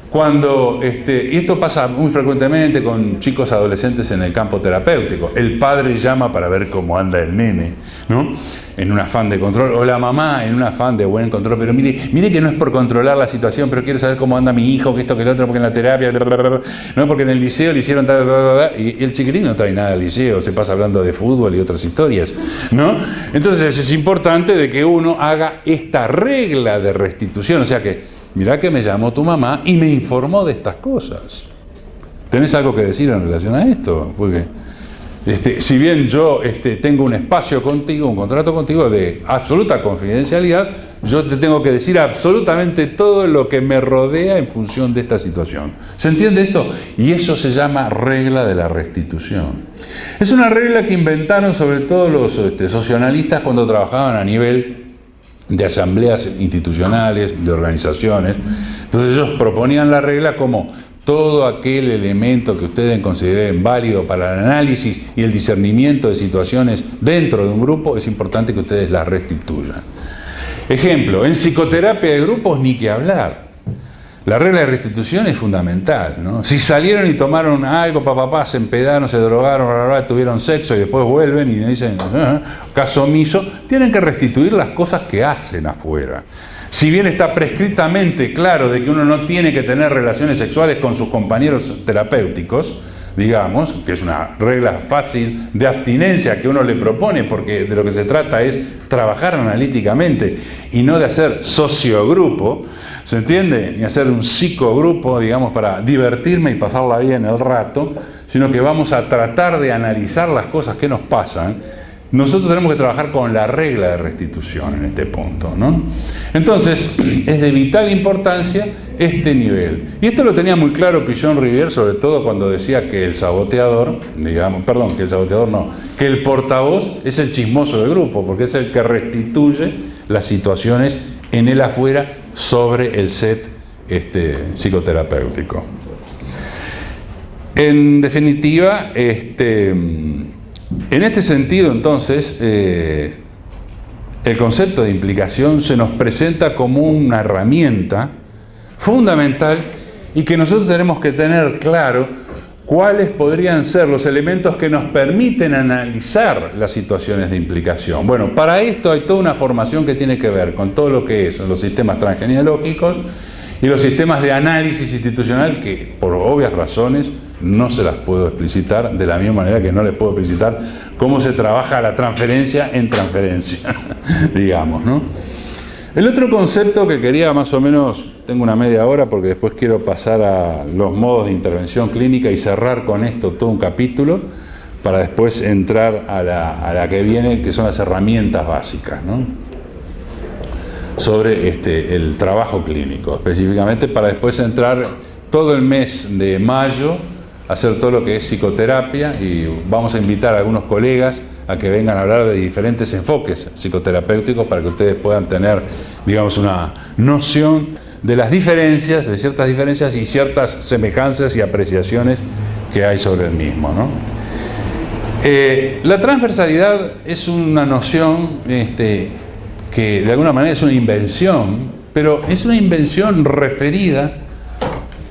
cuando, y esto pasa muy frecuentemente con chicos adolescentes en el campo terapéutico, el padre llama para ver cómo anda el nene, ¿no? En un afán de control, o la mamá en un afán de buen control, pero mire que no es por controlar la situación, pero quiero saber cómo anda mi hijo, que esto, que lo otro, porque en la terapia, no, porque en el liceo le hicieron tal, y el chiquilín no trae nada al liceo, se pasa hablando de fútbol y otras historias, ¿no? Entonces es importante de que uno haga esta regla de restitución, o sea que mirá que me llamó tu mamá y me informó de estas cosas. ¿Tenés algo que decir en relación a esto? Porque si bien yo tengo un espacio contigo, un contrato contigo de absoluta confidencialidad, yo te tengo que decir absolutamente todo lo que me rodea en función de esta situación. ¿Se entiende esto? Y eso se llama regla de la restitución. Es una regla que inventaron sobre todo los socionalistas cuando trabajaban a nivel de asambleas institucionales, de organizaciones. Entonces ellos proponían la regla como todo aquel elemento que ustedes consideren válido para el análisis y el discernimiento de situaciones dentro de un grupo, es importante que ustedes las restituyan. Ejemplo, en psicoterapia de grupos ni que hablar. La regla de restitución es fundamental, ¿no? Si salieron y tomaron algo, se empedaron, se drogaron, tuvieron sexo y después vuelven y dicen, caso omiso, tienen que restituir las cosas que hacen afuera. Si bien está prescritamente claro de que uno no tiene que tener relaciones sexuales con sus compañeros terapéuticos, digamos, que es una regla fácil de abstinencia que uno le propone, porque de lo que se trata es trabajar analíticamente y no de hacer sociogrupo, ¿se entiende? Ni hacer un psicogrupo, digamos, para divertirme y pasarla bien el rato, sino que vamos a tratar de analizar las cosas que nos pasan. Nosotros tenemos que trabajar con la regla de restitución en este punto, ¿no? Entonces, es de vital importancia este nivel. Y esto lo tenía muy claro Pillon Rivière, sobre todo cuando decía que el saboteador, que el portavoz es el chismoso del grupo, porque es el que restituye las situaciones en el afuera sobre el set psicoterapéutico. En definitiva, en este sentido, entonces, el concepto de implicación se nos presenta como una herramienta fundamental y que nosotros tenemos que tener claro cuáles podrían ser los elementos que nos permiten analizar las situaciones de implicación. Bueno, para esto hay toda una formación que tiene que ver con todo lo que son los sistemas transgenealógicos y los sistemas de análisis institucional que, por obvias razones, no se las puedo explicitar de la misma manera que no les puedo explicitar cómo se trabaja la transferencia en transferencia, digamos, ¿no? El otro concepto que quería más o menos, tengo una media hora porque después quiero pasar a los modos de intervención clínica y cerrar con esto todo un capítulo para después entrar a la que viene, que son las herramientas básicas, ¿no? Sobre el trabajo clínico, específicamente para después entrar todo el mes de mayo a hacer todo lo que es psicoterapia y vamos a invitar a algunos colegas a que vengan a hablar de diferentes enfoques psicoterapéuticos para que ustedes puedan tener, digamos, una noción de las diferencias, de ciertas diferencias y ciertas semejanzas y apreciaciones que hay sobre el mismo, ¿no? La transversalidad es una noción que de alguna manera es una invención, pero es una invención referida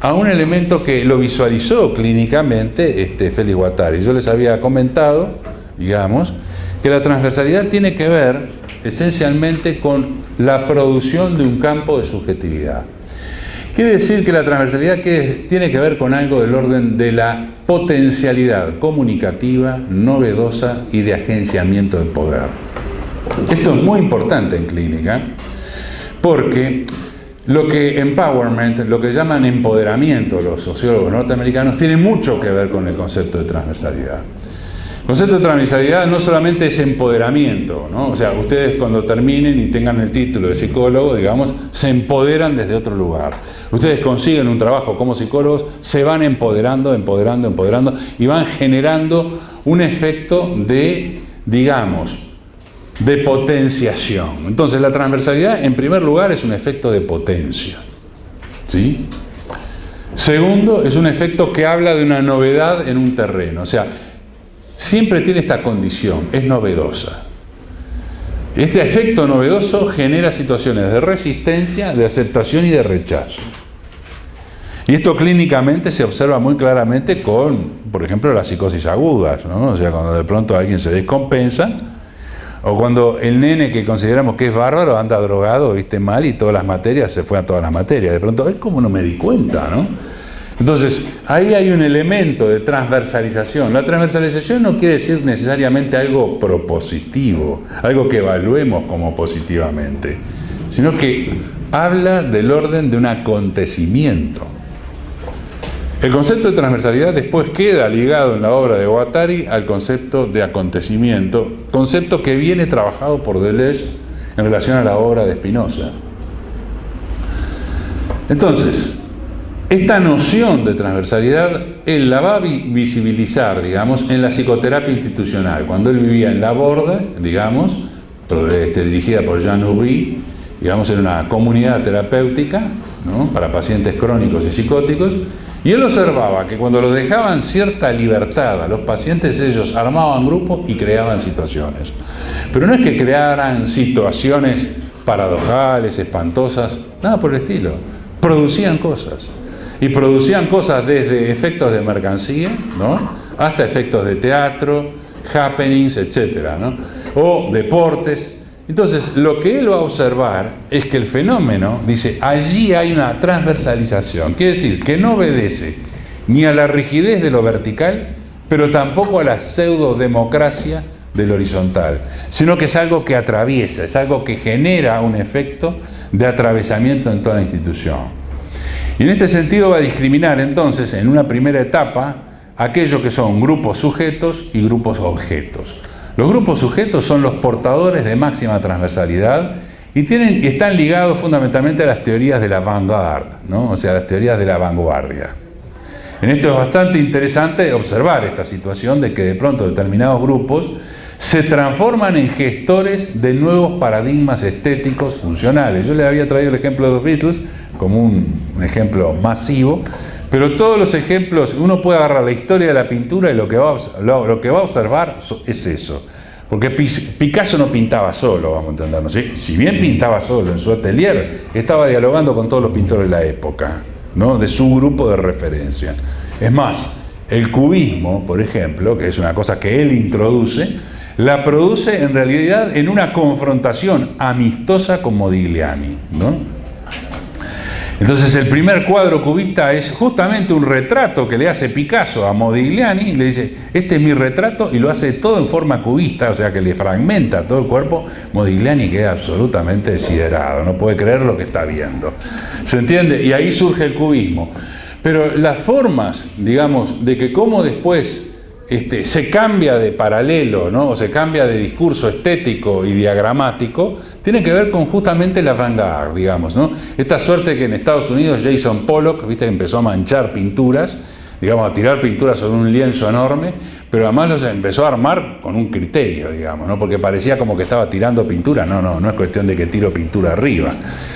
a un elemento que lo visualizó clínicamente Félix Guattari. Yo les había comentado, digamos, que la transversalidad tiene que ver esencialmente con la producción de un campo de subjetividad. Quiere decir que la transversalidad tiene que ver con algo del orden de la potencialidad comunicativa, novedosa y de agenciamiento del poder. Esto es muy importante en clínica, porque lo que empowerment, lo que llaman empoderamiento los sociólogos norteamericanos, tiene mucho que ver con el concepto de transversalidad. El concepto de transversalidad no solamente es empoderamiento, ¿no? O sea, ustedes cuando terminen y tengan el título de psicólogo, digamos, se empoderan desde otro lugar. Ustedes consiguen un trabajo como psicólogos, se van empoderando y van generando un efecto de, digamos, de potenciación. Entonces la transversalidad, en primer lugar, es un efecto de potencia, ¿sí? Segundo, es un efecto que habla de una novedad en un terreno, o sea, siempre tiene esta condición, es novedosa. Este efecto novedoso genera situaciones de resistencia, de aceptación y de rechazo. Y esto clínicamente se observa muy claramente con, por ejemplo, las psicosis agudas, ¿no? O sea, cuando de pronto alguien se descompensa, o cuando el nene que consideramos que es bárbaro anda drogado, viste mal, y todas las materias, se fue a todas las materias. De pronto, es como no me di cuenta, ¿no? Entonces, ahí hay un elemento de transversalización. La transversalización no quiere decir necesariamente algo propositivo, algo que evaluemos como positivamente, sino que habla del orden de un acontecimiento. El concepto de transversalidad después queda ligado en la obra de Guattari al concepto de acontecimiento, concepto que viene trabajado por Deleuze en relación a la obra de Spinoza. Entonces, esta noción de transversalidad él la va a visibilizar, en la psicoterapia institucional. Cuando él vivía en Laborde, dirigida por Jean Houry, en una comunidad terapéutica, ¿no?, para pacientes crónicos y psicóticos, y él observaba que cuando los dejaban cierta libertad a los pacientes, ellos armaban grupos y creaban situaciones. Pero no es que crearan situaciones paradojales, espantosas, nada por el estilo. Producían cosas. Y producían cosas desde efectos de mercancía, ¿no?, hasta efectos de teatro, happenings, etcétera, ¿no?, o deportes. Entonces, lo que él va a observar es que el fenómeno, dice, allí hay una transversalización. Quiere decir que no obedece ni a la rigidez de lo vertical, pero tampoco a la pseudodemocracia del horizontal, sino que es algo que atraviesa, es algo que genera un efecto de atravesamiento en toda la institución. Y en este sentido va a discriminar entonces, en una primera etapa, aquello que son grupos sujetos y grupos objetos. Los grupos sujetos son los portadores de máxima transversalidad y están ligados fundamentalmente a las teorías de la vanguardia, ¿no? O sea, las teorías de la vanguardia. En esto es bastante interesante observar esta situación de que de pronto determinados grupos se transforman en gestores de nuevos paradigmas estéticos funcionales. Yo les había traído el ejemplo de los Beatles como un ejemplo masivo, pero todos los ejemplos, uno puede agarrar la historia de la pintura y lo que va a observar es eso. Porque Picasso no pintaba solo, vamos a entendernos, ¿sí? Si bien pintaba solo en su atelier, estaba dialogando con todos los pintores de la época, ¿no?, de su grupo de referencia. Es más, el cubismo, por ejemplo, que es una cosa que él introduce, la produce en realidad en una confrontación amistosa con Modigliani, ¿no? Entonces el primer cuadro cubista es justamente un retrato que le hace Picasso a Modigliani y le dice, este es mi retrato, y lo hace todo en forma cubista, o sea que le fragmenta todo el cuerpo. Modigliani queda absolutamente deshiderado, no puede creer lo que está viendo. ¿Se entiende? Y ahí surge el cubismo. Pero las formas, de que cómo después se cambia de paralelo, ¿no?, o se cambia de discurso estético y diagramático, tiene que ver con justamente la vanguardia, ¿no? Esta suerte que en Estados Unidos Jason Pollock, que empezó a manchar pinturas, digamos, a tirar pintura sobre un lienzo enorme, pero además los empezó a armar con un criterio, digamos, ¿no? Porque parecía como que estaba tirando pintura. No es cuestión de que tiro pintura arriba.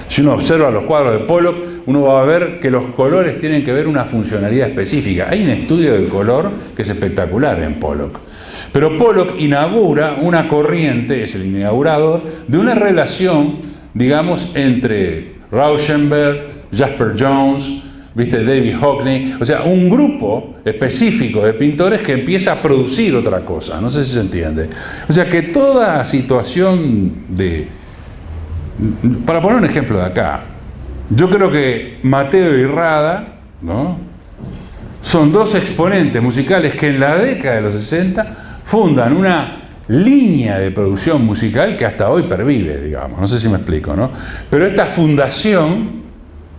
Si uno observa los cuadros de Pollock, uno va a ver que los colores tienen que ver una funcionalidad específica. Hay un estudio del color que es espectacular en Pollock. Pero Pollock inaugura una corriente, es el inaugurador, de una relación, digamos, entre Rauschenberg, Jasper Jones, ¿viste? David Hockney, o sea, un grupo específico de pintores que empieza a producir otra cosa, no sé si se entiende. O sea, que toda situación de... Para poner un ejemplo de acá, yo creo que Mateo y Rada, ¿no?, son dos exponentes musicales que en la década de los 60 fundan una línea de producción musical que hasta hoy pervive, digamos, no sé si me explico, ¿no? Pero esta fundación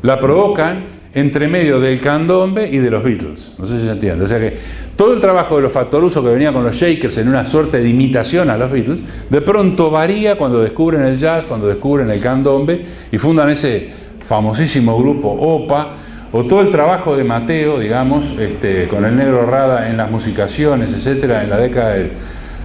la provocan entre medio del candombe y de los Beatles, no sé si se entiende. O sea que todo el trabajo de los Fattoruso, que venía con los Shakers en una suerte de imitación a los Beatles, de pronto varía cuando descubren el jazz, cuando descubren el candombe y fundan ese famosísimo grupo OPA, o todo el trabajo de Mateo, digamos, con el Negro Rada en las musicaciones, etcétera, en la década de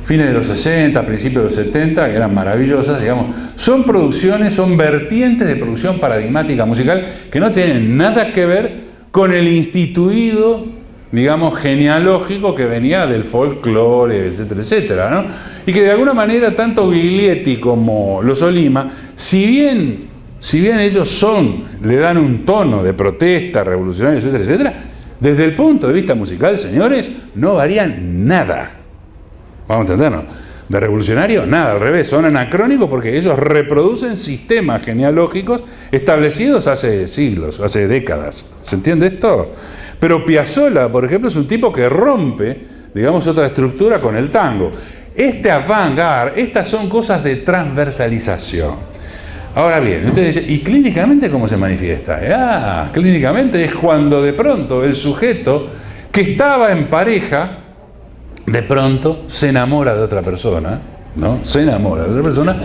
fines de los 60, principios de los 70, que eran maravillosas, digamos. Son producciones, son vertientes de producción paradigmática musical que no tienen nada que ver con el instituido, digamos, genealógico que venía del folclore, etcétera, etcétera, ¿no? Y que de alguna manera tanto Giglietti como los Olima, si bien ellos le dan un tono de protesta, revolucionario, etcétera, etcétera, desde el punto de vista musical, señores, no varían nada. Vamos a entendernos. De revolucionario, nada, al revés, son anacrónicos porque ellos reproducen sistemas genealógicos establecidos hace siglos, hace décadas. ¿Se entiende esto? Pero Piazzolla, por ejemplo, es un tipo que rompe, digamos, otra estructura con el tango. Este avant-garde, estas son cosas de transversalización. Ahora bien, usted dice, ¿y clínicamente cómo se manifiesta? Clínicamente es cuando de pronto el sujeto que estaba en pareja, de pronto se enamora de otra persona, ¿no? Se enamora de otra persona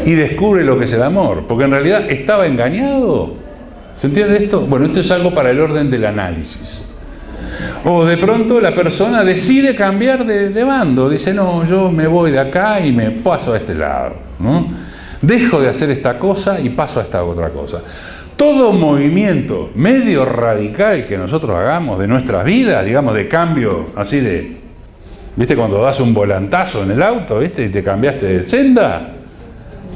y descubre lo que es el amor, porque en realidad estaba engañado. ¿Se entiende esto? Bueno, esto es algo para el orden del análisis. O de pronto la persona decide cambiar de bando, dice, no, yo me voy de acá y me paso a este lado, ¿no? Dejo de hacer esta cosa y paso a esta otra cosa. Todo movimiento medio radical que nosotros hagamos de nuestras vidas, digamos, de cambio así de... ¿Viste cuando das un volantazo en el auto, viste, y te cambiaste de senda?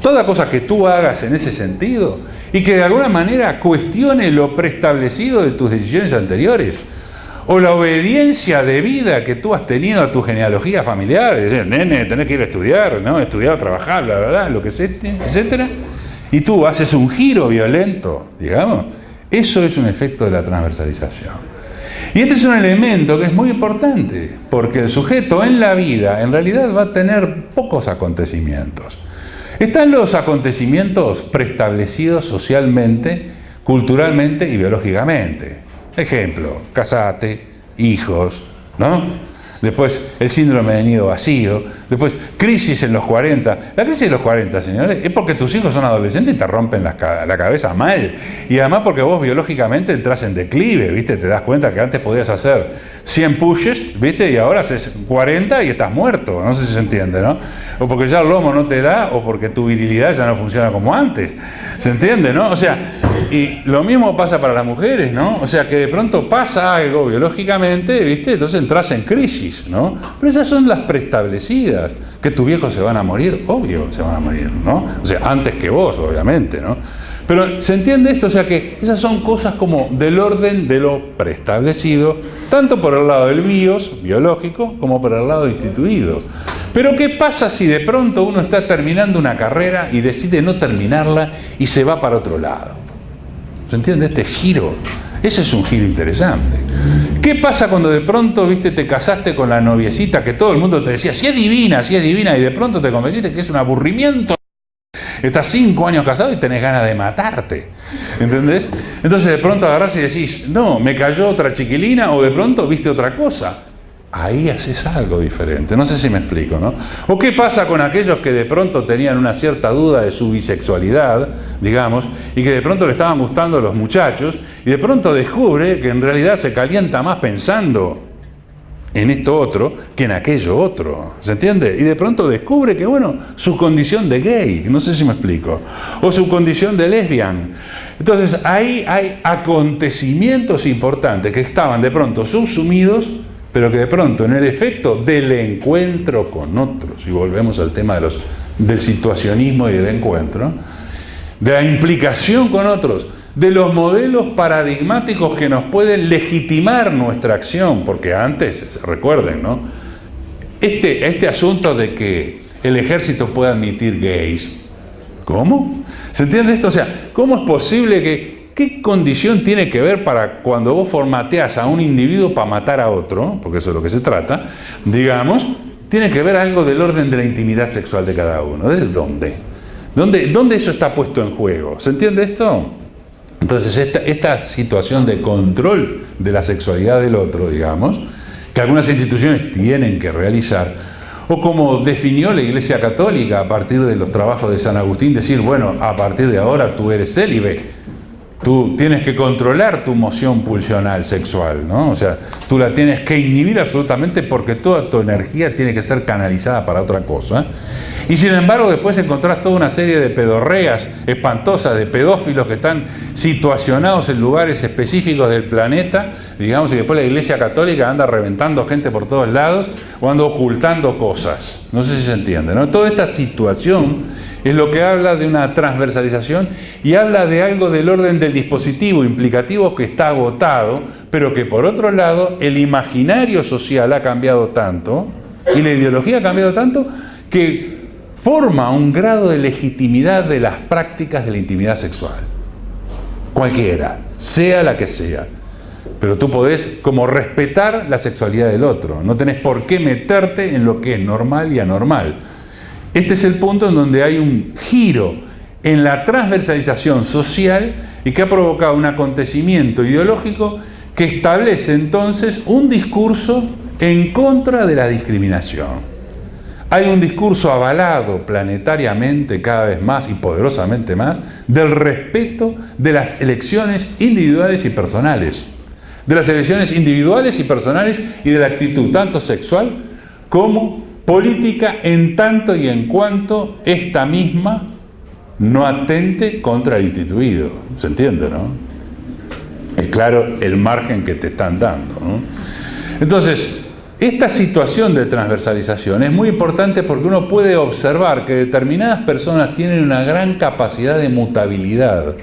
Toda cosa que tú hagas en ese sentido y que de alguna manera cuestione lo preestablecido de tus decisiones anteriores o la obediencia de vida que tú has tenido a tu genealogía familiar, es decir, nene, tenés que ir a estudiar, ¿no? Estudiar, trabajar, bla, bla, bla, lo que sea, etcétera, y tú haces un giro violento, digamos, eso es un efecto de la transversalización. Y este es un elemento que es muy importante, porque el sujeto en la vida, en realidad, va a tener pocos acontecimientos. Están los acontecimientos preestablecidos socialmente, culturalmente y biológicamente. Ejemplo, casate, hijos, ¿no? Después el síndrome de nido vacío, después crisis en los 40. La crisis de los 40, señores, es porque tus hijos son adolescentes y te rompen la cabeza mal. Y además porque vos biológicamente entras en declive, ¿viste? Te das cuenta que antes podías hacer 100 pushes, ¿viste? Y ahora haces 40 y estás muerto, no sé si se entiende, ¿no? O porque ya el lomo no te da, o porque tu virilidad ya no funciona como antes. ¿Se entiende, no? O sea, y lo mismo pasa para las mujeres, ¿no? O sea, que de pronto pasa algo biológicamente, ¿viste? Entonces entras en crisis, ¿no? Pero esas son las preestablecidas. Que tus viejos se van a morir, obvio se van a morir, ¿no? O sea, antes que vos, obviamente, ¿no? Pero ¿se entiende esto? O sea que esas son cosas como del orden de lo preestablecido, tanto por el lado del bios, biológico, como por el lado instituido. Pero ¿qué pasa si de pronto uno está terminando una carrera y decide no terminarla y se va para otro lado? ¿Se entiende este giro? Ese es un giro interesante. ¿Qué pasa cuando de pronto, viste, te casaste con la noviecita que todo el mundo te decía, si es divina, y de pronto te convenciste que es un aburrimiento? Estás 5 años casado y tenés ganas de matarte, ¿entendés? Entonces de pronto agarrás y decís, no, me cayó otra chiquilina, o de pronto viste otra cosa. ahí haces algo diferente. No sé si me explico, ¿no? ¿O qué pasa con aquellos que de pronto tenían una cierta duda de su bisexualidad, digamos, y que de pronto le estaban gustando los muchachos, y de pronto descubre que en realidad se calienta más pensando en esto otro que en aquello otro, ¿se entiende? Y de pronto descubre que, bueno, su condición de gay, no sé si me explico, o su condición de lesbian. Entonces, ahí hay acontecimientos importantes que estaban de pronto subsumidos, pero que de pronto en el efecto del encuentro con otros, y volvemos al tema del situacionismo y del encuentro, de la implicación con otros, de los modelos paradigmáticos que nos pueden legitimar nuestra acción, porque antes, recuerden, ¿no? Este asunto de que el ejército pueda admitir gays, ¿cómo? ¿Se entiende esto? O sea, ¿cómo es posible qué condición tiene que ver para cuando vos formateas a un individuo para matar a otro, porque eso es lo que se trata, digamos, tiene que ver algo del orden de la intimidad sexual de cada uno? ¿Desde dónde? ¿Dónde eso está puesto en juego? ¿Se entiende esto? Entonces, esta situación de control de la sexualidad del otro, digamos, que algunas instituciones tienen que realizar, o como definió la Iglesia Católica a partir de los trabajos de San Agustín, decir, bueno, a partir de ahora tú eres célibe, tú tienes que controlar tu moción pulsional sexual, ¿no? O sea, tú la tienes que inhibir absolutamente porque toda tu energía tiene que ser canalizada para otra cosa. Y sin embargo, después encontrás toda una serie de pedorreas espantosas, de pedófilos que están situacionados en lugares específicos del planeta, digamos, y después la Iglesia Católica anda reventando gente por todos lados o anda ocultando cosas. No sé si se entiende, ¿no? Toda esta situación es lo que habla de una transversalización y habla de algo del orden del dispositivo implicativo que está agotado, pero que por otro lado el imaginario social ha cambiado tanto y la ideología ha cambiado tanto que forma un grado de legitimidad de las prácticas de la intimidad sexual. Cualquiera, sea la que sea. Pero tú podés como respetar la sexualidad del otro. No tenés por qué meterte en lo que es normal y anormal. Este es el punto en donde hay un giro en la transversalización social y que ha provocado un acontecimiento ideológico que establece entonces un discurso en contra de la discriminación. Hay un discurso avalado planetariamente cada vez más y poderosamente más del respeto de las elecciones individuales y personales. De las elecciones individuales y personales y de la actitud tanto sexual como política en tanto y en cuanto esta misma no atente contra el instituido. ¿Se entiende, no? Es claro el margen que te están dando, ¿no? Entonces, esta situación de transversalización es muy importante porque uno puede observar que determinadas personas tienen una gran capacidad de mutabilidad.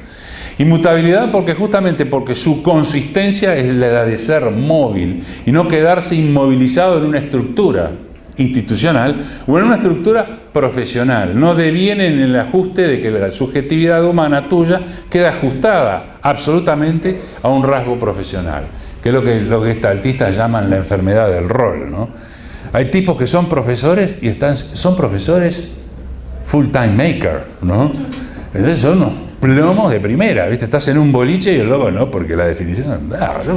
Y mutabilidad porque su consistencia es la de ser móvil y no quedarse inmovilizado en una estructura institucional o en una estructura profesional. No deviene en el ajuste de que la subjetividad humana tuya queda ajustada absolutamente a un rasgo profesional, que es lo que estaltistas llaman la enfermedad del rol, ¿no? Hay tipos que son profesores y son profesores full-time maker, ¿no? Entonces son unos plomos de primera, ¿viste? Estás en un boliche y el loco no, porque la definición,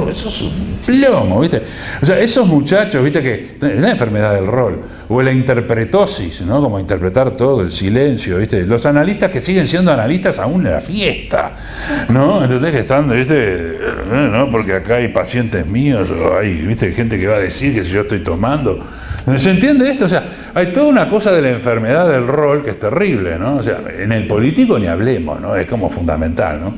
eso es un plomo, ¿viste? O sea, esos muchachos, ¿viste? Que es la enfermedad del rol, o la interpretosis, ¿no? Como interpretar todo, el silencio, ¿viste? Los analistas que siguen siendo analistas aún en la fiesta, ¿no? Entonces que están, ¿viste? No, porque acá hay pacientes míos, o hay, ¿viste? Gente que va a decir que si yo estoy tomando. ¿Se entiende esto? O sea, hay toda una cosa de la enfermedad del rol que es terrible, ¿no? O sea, en el político ni hablemos, ¿no? Es como fundamental, ¿no?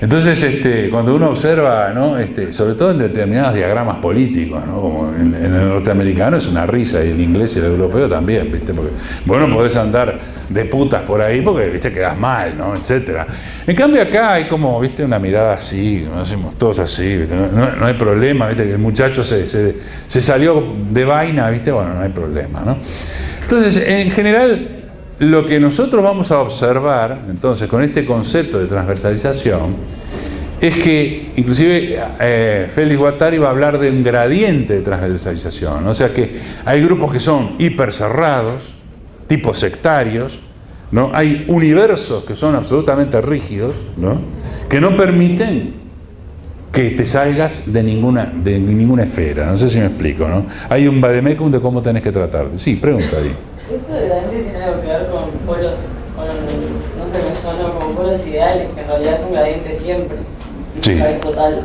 Entonces, cuando uno observa, ¿no? Sobre todo en determinados diagramas políticos, ¿no? Como en el norteamericano es una risa, y el inglés y el europeo también, ¿viste? Porque vos no podés andar de putas por ahí porque, ¿viste? Quedás mal, ¿no? Etcétera. En cambio acá hay como, ¿viste? Una mirada así, ¿no? Hacemos todos así, ¿viste? No hay problema, ¿viste? Que el muchacho se salió de vaina, ¿viste? Bueno, no hay problema, ¿no? Entonces, en general, lo que nosotros vamos a observar, entonces, con este concepto de transversalización, es que, inclusive, Félix Guattari va a hablar de un gradiente de transversalización, ¿no? O sea que hay grupos que son hipercerrados, tipo sectarios, ¿no? Hay universos que son absolutamente rígidos, ¿no? Que no permiten que te salgas de ninguna esfera. No sé si me explico, ¿no? Hay un vademecum de cómo tenés que tratarte. Sí, pregunta ahí. ¿Eso de gradiente tiene algo que ver con polos, no sé, me suena como polos ideales, que en realidad es un gradiente siempre? Sí. Nunca es total.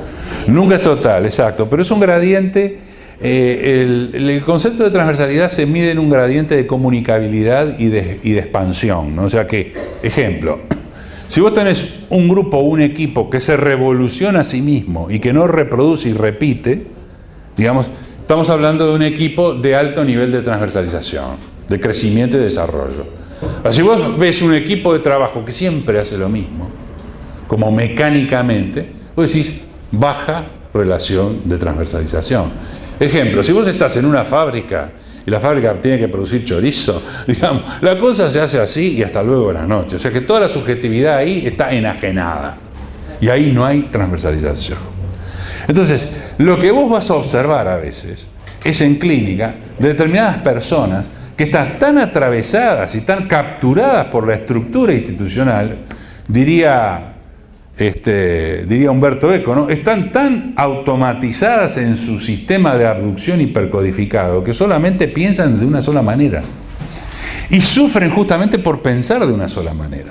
Nunca es total, exacto, pero es un gradiente. El concepto de transversalidad se mide en un gradiente de comunicabilidad y de expansión, ¿no? O sea que, ejemplo, si vos tenés un grupo o un equipo que se revoluciona a sí mismo y que no reproduce y repite, digamos, estamos hablando de un equipo de alto nivel de transversalización, de crecimiento y desarrollo. Si vos ves un equipo de trabajo que siempre hace lo mismo, como mecánicamente, vos decís baja relación de transversalización. Ejemplo, si vos estás en una fábrica y la fábrica tiene que producir chorizo, digamos, la cosa se hace así y hasta luego de la noche. O sea que toda la subjetividad ahí está enajenada y ahí no hay transversalización. Entonces, lo que vos vas a observar a veces es en clínica determinadas personas que están tan atravesadas y tan capturadas por la estructura institucional, diría Humberto Eco, ¿no? Están tan automatizadas en su sistema de abducción hipercodificado que solamente piensan de una sola manera. Y sufren justamente por pensar de una sola manera.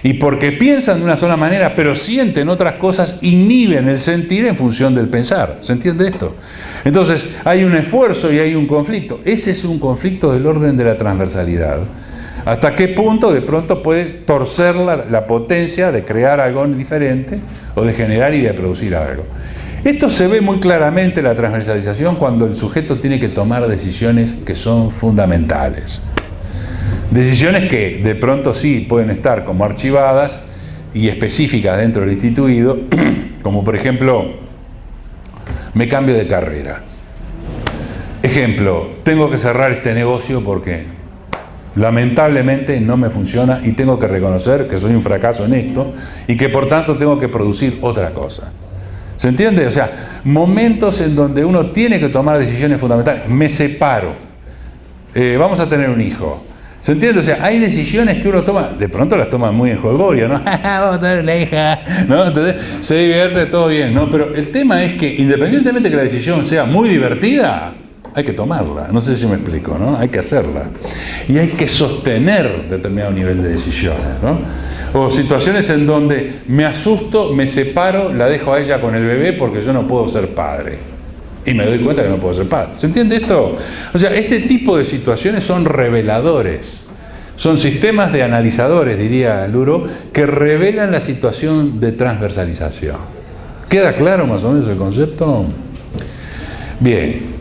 Y porque piensan de una sola manera, pero sienten otras cosas, inhiben el sentir en función del pensar. ¿Se entiende esto? Entonces, hay un esfuerzo y hay un conflicto. Ese es un conflicto del orden de la transversalidad. ¿Hasta qué punto de pronto puede torcer la potencia de crear algo diferente o de generar y de producir algo? Esto se ve muy claramente en la transversalización cuando el sujeto tiene que tomar decisiones que son fundamentales. Decisiones que de pronto sí pueden estar como archivadas y específicas dentro del instituido, como por ejemplo, me cambio de carrera. Ejemplo, tengo que cerrar este negocio porque lamentablemente no me funciona y tengo que reconocer que soy un fracaso en esto y que por tanto tengo que producir otra cosa. ¿Se entiende? O sea, momentos en donde uno tiene que tomar decisiones fundamentales. Me separo. Vamos a tener un hijo. ¿Se entiende? O sea, hay decisiones que uno toma, de pronto las toma muy en jolgorio, ¿no? Vamos a tener una hija, ¿no? Entonces se divierte, todo bien, ¿no? Pero el tema es que independientemente que la decisión sea muy divertida, hay que tomarla. No sé si me explico, ¿no? Hay que hacerla. Y hay que sostener determinado nivel de decisiones, ¿no? O situaciones en donde me asusto, me separo, la dejo a ella con el bebé porque yo no puedo ser padre. Y me doy cuenta que no puedo ser padre. ¿Se entiende esto? O sea, este tipo de situaciones son reveladores. Son sistemas de analizadores, diría Luro, que revelan la situación de transversalización. ¿Queda claro más o menos el concepto? Bien.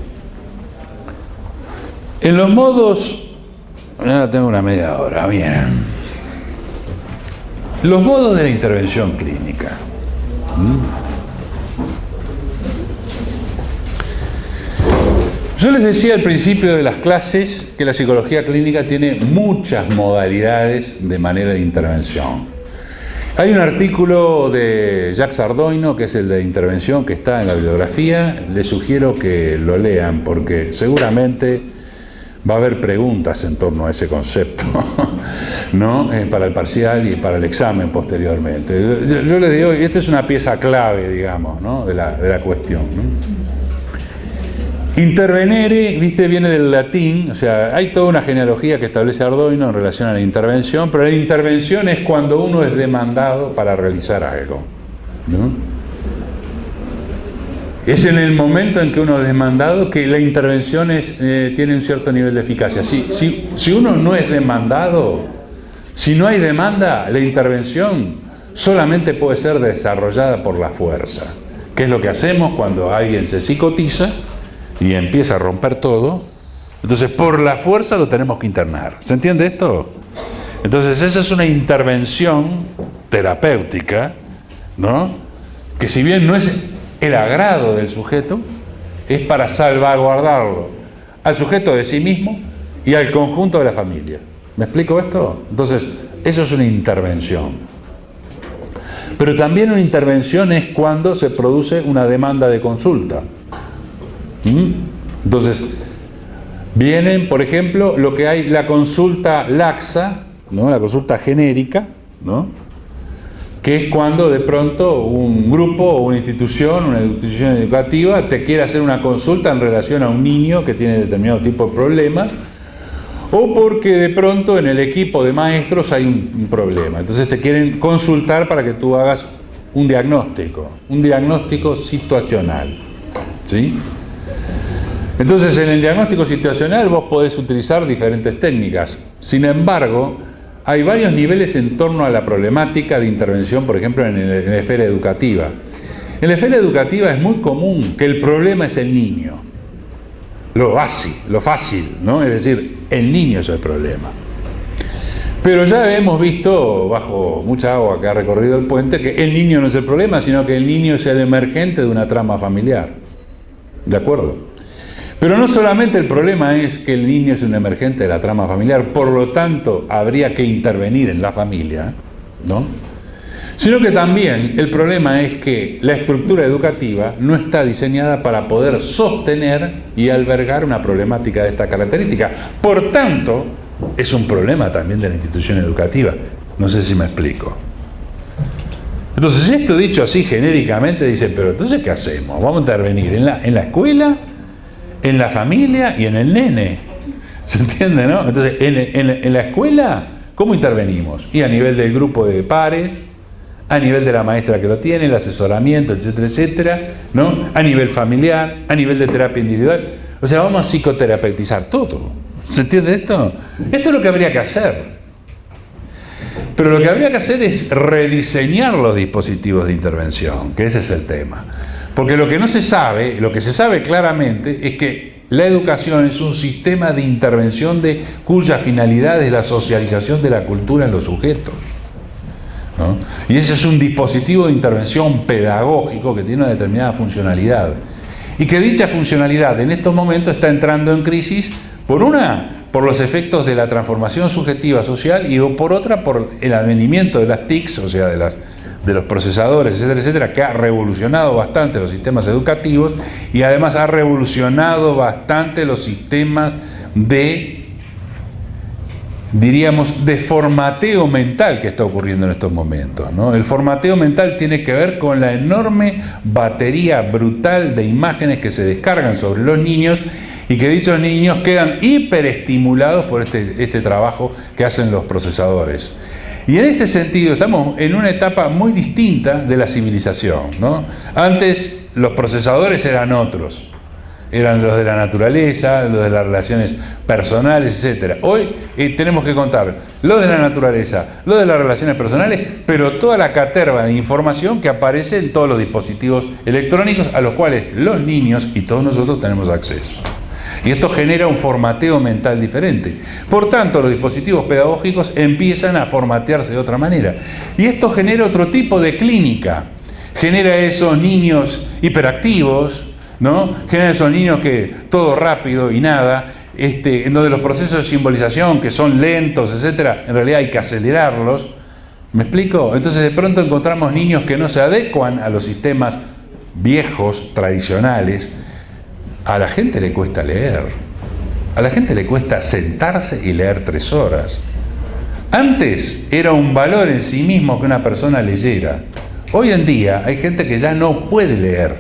En los modos... Ya tengo una media hora, bien. Los modos de la intervención clínica. Yo les decía al principio de las clases que la psicología clínica tiene muchas modalidades de manera de intervención. Hay un artículo de Jacques Ardoino, que es el de intervención, que está en la bibliografía. Les sugiero que lo lean porque seguramente va a haber preguntas en torno a ese concepto, ¿no? Para el parcial y para el examen posteriormente. Yo les digo, esta es una pieza clave, digamos, ¿no? de la cuestión, ¿no? Intervenere, viste, viene del latín, o sea, hay toda una genealogía que establece Ardoino en relación a la intervención, pero la intervención es cuando uno es demandado para realizar algo, ¿no? Es en el momento en que uno es demandado que la intervención tiene un cierto nivel de eficacia. Si uno no es demandado, si no hay demanda, la intervención solamente puede ser desarrollada por la fuerza, que es lo que hacemos cuando alguien se psicotiza y empieza a romper todo. Entonces por la fuerza lo tenemos que internar. ¿Se entiende esto? Entonces esa es una intervención terapéutica, ¿no? Que si bien no es el agrado del sujeto, es para salvaguardarlo al sujeto de sí mismo y al conjunto de la familia. ¿Me explico esto? Entonces eso es una intervención. Pero también una intervención es cuando se produce una demanda de consulta. Entonces vienen, por ejemplo, lo que hay, la consulta laxa, ¿no? La consulta genérica, ¿no? que es cuando de pronto un grupo o una institución educativa te quiere hacer una consulta en relación a un niño que tiene determinado tipo de problemas, o porque de pronto en el equipo de maestros hay un problema. Entonces te quieren consultar para que tú hagas un diagnóstico situacional, ¿sí? Entonces en el diagnóstico situacional vos podés utilizar diferentes técnicas. Sin embargo, hay varios niveles en torno a la problemática de intervención, por ejemplo, en la esfera educativa. En la esfera educativa es muy común que el problema es el niño. Lo fácil, ¿no? Es decir, el niño es el problema. Pero ya hemos visto, bajo mucha agua que ha recorrido el puente, que el niño no es el problema, sino que el niño es el emergente de una trama familiar. ¿De acuerdo? Pero no solamente el problema es que el niño es un emergente de la trama familiar, por lo tanto habría que intervenir en la familia, ¿no? Sino que también el problema es que la estructura educativa no está diseñada para poder sostener y albergar una problemática de esta característica. Por tanto, es un problema también de la institución educativa. No sé si me explico. Entonces, esto dicho así genéricamente, dice, pero entonces, ¿qué hacemos? Vamos a intervenir en la escuela, en la familia y en el nene. ¿Se entiende, no? Entonces, en la escuela, ¿cómo intervenimos? Y a nivel del grupo de pares, a nivel de la maestra que lo tiene, el asesoramiento, etcétera, etcétera, ¿no? A nivel familiar, a nivel de terapia individual. O sea, vamos a psicoterapeutizar todo. ¿Se entiende esto? Esto es lo que habría que hacer. Pero lo que habría que hacer es rediseñar los dispositivos de intervención, que ese es el tema. Porque lo que no se sabe, lo que se sabe claramente, es que la educación es un sistema de intervención cuya finalidad es la socialización de la cultura en los sujetos, ¿no? Y ese es un dispositivo de intervención pedagógico que tiene una determinada funcionalidad. Y que dicha funcionalidad en estos momentos está entrando en crisis, por los efectos de la transformación subjetiva social y por otra, por el advenimiento de las TICs, o sea, de los procesadores, etcétera, etcétera, que ha revolucionado bastante los sistemas educativos y además ha revolucionado bastante los sistemas de formateo mental que está ocurriendo en estos momentos, ¿no? El formateo mental tiene que ver con la enorme batería brutal de imágenes que se descargan sobre los niños y que dichos niños quedan hiperestimulados por este trabajo que hacen los procesadores. Y en este sentido estamos en una etapa muy distinta de la civilización, ¿no? Antes los procesadores eran otros, eran los de la naturaleza, los de las relaciones personales, etc. Hoy tenemos que contar lo de la naturaleza, lo de las relaciones personales, pero toda la caterva de información que aparece en todos los dispositivos electrónicos a los cuales los niños y todos nosotros tenemos acceso. Y esto genera un formateo mental diferente. Por tanto, los dispositivos pedagógicos empiezan a formatearse de otra manera. Y esto genera otro tipo de clínica. Genera esos niños hiperactivos, ¿no? Genera esos niños que todo rápido y nada, en donde los procesos de simbolización, que son lentos, etcétera, en realidad hay que acelerarlos. ¿Me explico? Entonces de pronto encontramos niños que no se adecuan a los sistemas viejos, tradicionales. A la gente le cuesta leer, a la gente le cuesta sentarse y leer 3 horas. Antes era un valor en sí mismo que una persona leyera. Hoy en día hay gente que ya no puede leer.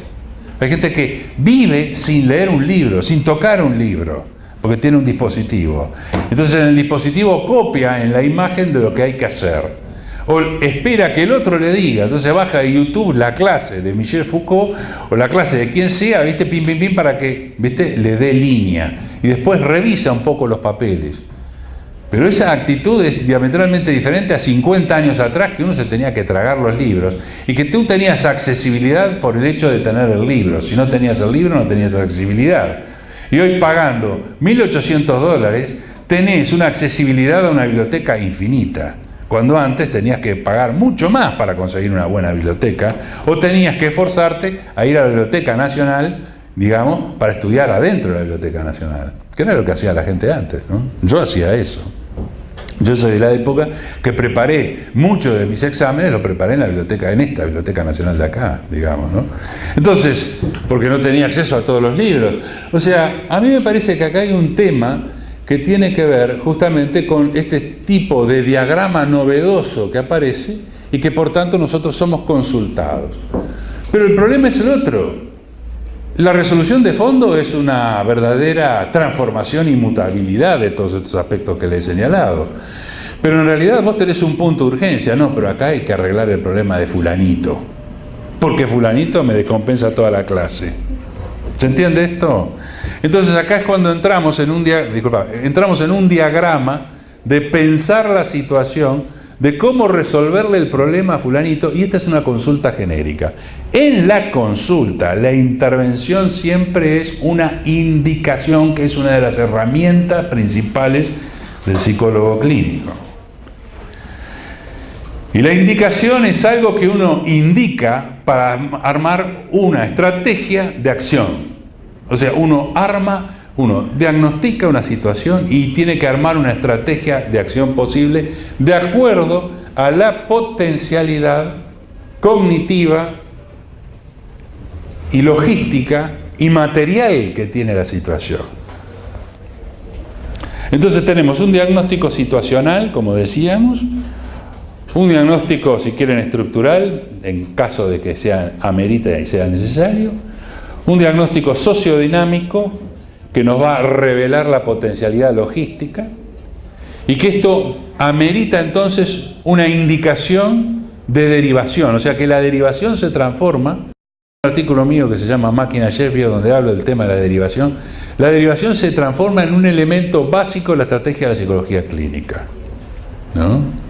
Hay gente que vive sin leer un libro, sin tocar un libro, porque tiene un dispositivo. Entonces en el dispositivo copia en la imagen de lo que hay que hacer. O espera que el otro le diga, entonces baja de YouTube la clase de Michel Foucault o la clase de quien sea, ¿viste? Pim, pim, pim, para que, ¿viste? Le dé línea y después revisa un poco los papeles. Pero esa actitud es diametralmente diferente a 50 años atrás, que uno se tenía que tragar los libros y que tú tenías accesibilidad por el hecho de tener el libro. Si no tenías el libro no tenías accesibilidad. Y hoy pagando $1.800 tenés una accesibilidad a una biblioteca infinita. Cuando antes tenías que pagar mucho más para conseguir una buena biblioteca, o tenías que esforzarte a ir a la Biblioteca Nacional, digamos, para estudiar adentro de la Biblioteca Nacional, que era lo que hacía la gente antes, ¿no? Yo hacía eso. Yo soy de la época que preparé muchos de mis exámenes, los preparé en esta Biblioteca Nacional de acá, digamos, ¿no? Entonces, porque no tenía acceso a todos los libros. O sea, a mí me parece que acá hay un tema que tiene que ver justamente con este tipo de diagrama novedoso que aparece y que por tanto nosotros somos consultados. Pero el problema es el otro. La resolución de fondo es una verdadera transformación y mutabilidad de todos estos aspectos que le he señalado. Pero en realidad vos tenés un punto de urgencia, no, pero acá hay que arreglar el problema de fulanito, porque fulanito me descompensa toda la clase. ¿Se entiende esto? Entonces acá es cuando entramos en un diagrama de pensar la situación, de cómo resolverle el problema a fulanito, y esta es una consulta genérica. En la consulta, la intervención siempre es una indicación, que es una de las herramientas principales del psicólogo clínico. Y la indicación es algo que uno indica para armar una estrategia de acción. O sea, uno diagnostica una situación y tiene que armar una estrategia de acción posible de acuerdo a la potencialidad cognitiva y logística y material que tiene la situación. Entonces tenemos un diagnóstico situacional, como decíamos, un diagnóstico, si quieren, estructural, en caso de que amerite y sea necesario, un diagnóstico sociodinámico, que nos va a revelar la potencialidad logística, y que esto amerita entonces una indicación de derivación, o sea que la derivación se transforma. Un artículo mío que se llama Máquina Sheffield, donde hablo del tema de la derivación se transforma en un elemento básico de la estrategia de la psicología clínica, ¿no?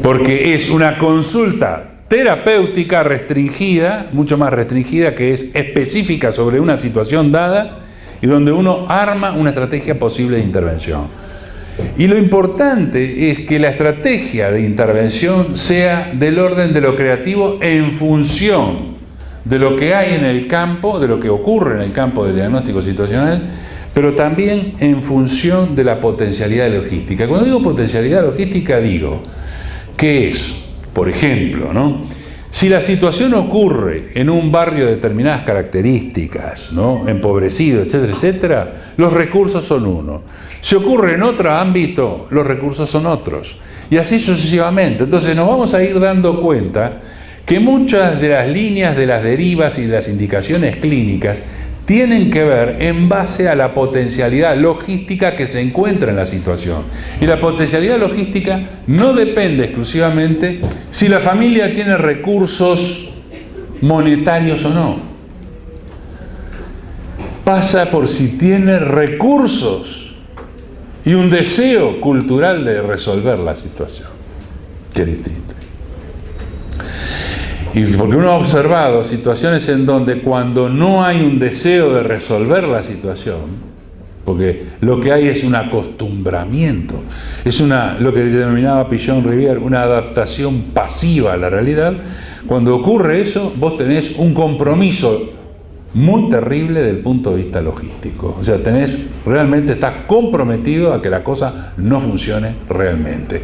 Porque es una consulta terapéutica restringida, mucho más restringida, que es específica sobre una situación dada, y donde uno arma una estrategia posible de intervención. Y lo importante es que la estrategia de intervención sea del orden de lo creativo en función de lo que hay en el campo, de lo que ocurre en el campo del diagnóstico situacional, pero también en función de la potencialidad logística. Cuando digo potencialidad logística, digo que es, por ejemplo, ¿no?, si la situación ocurre en un barrio de determinadas características, ¿no?, empobrecido, etcétera, etcétera, los recursos son uno. Si ocurre en otro ámbito, los recursos son otros. Y así sucesivamente. Entonces nos vamos a ir dando cuenta que muchas de las líneas de las derivas y de las indicaciones clínicas tienen que ver en base a la potencialidad logística que se encuentra en la situación. Y la potencialidad logística no depende exclusivamente si la familia tiene recursos monetarios o no. Pasa por si tiene recursos y un deseo cultural de resolver la situación, que es distinto. Y porque uno ha observado situaciones en donde cuando no hay un deseo de resolver la situación, porque lo que hay es un acostumbramiento, es lo que denominaba Pichon Rivière, una adaptación pasiva a la realidad. Cuando ocurre eso, vos tenés un compromiso muy terrible desde el punto de vista logístico. O sea, realmente estás comprometido a que la cosa no funcione realmente.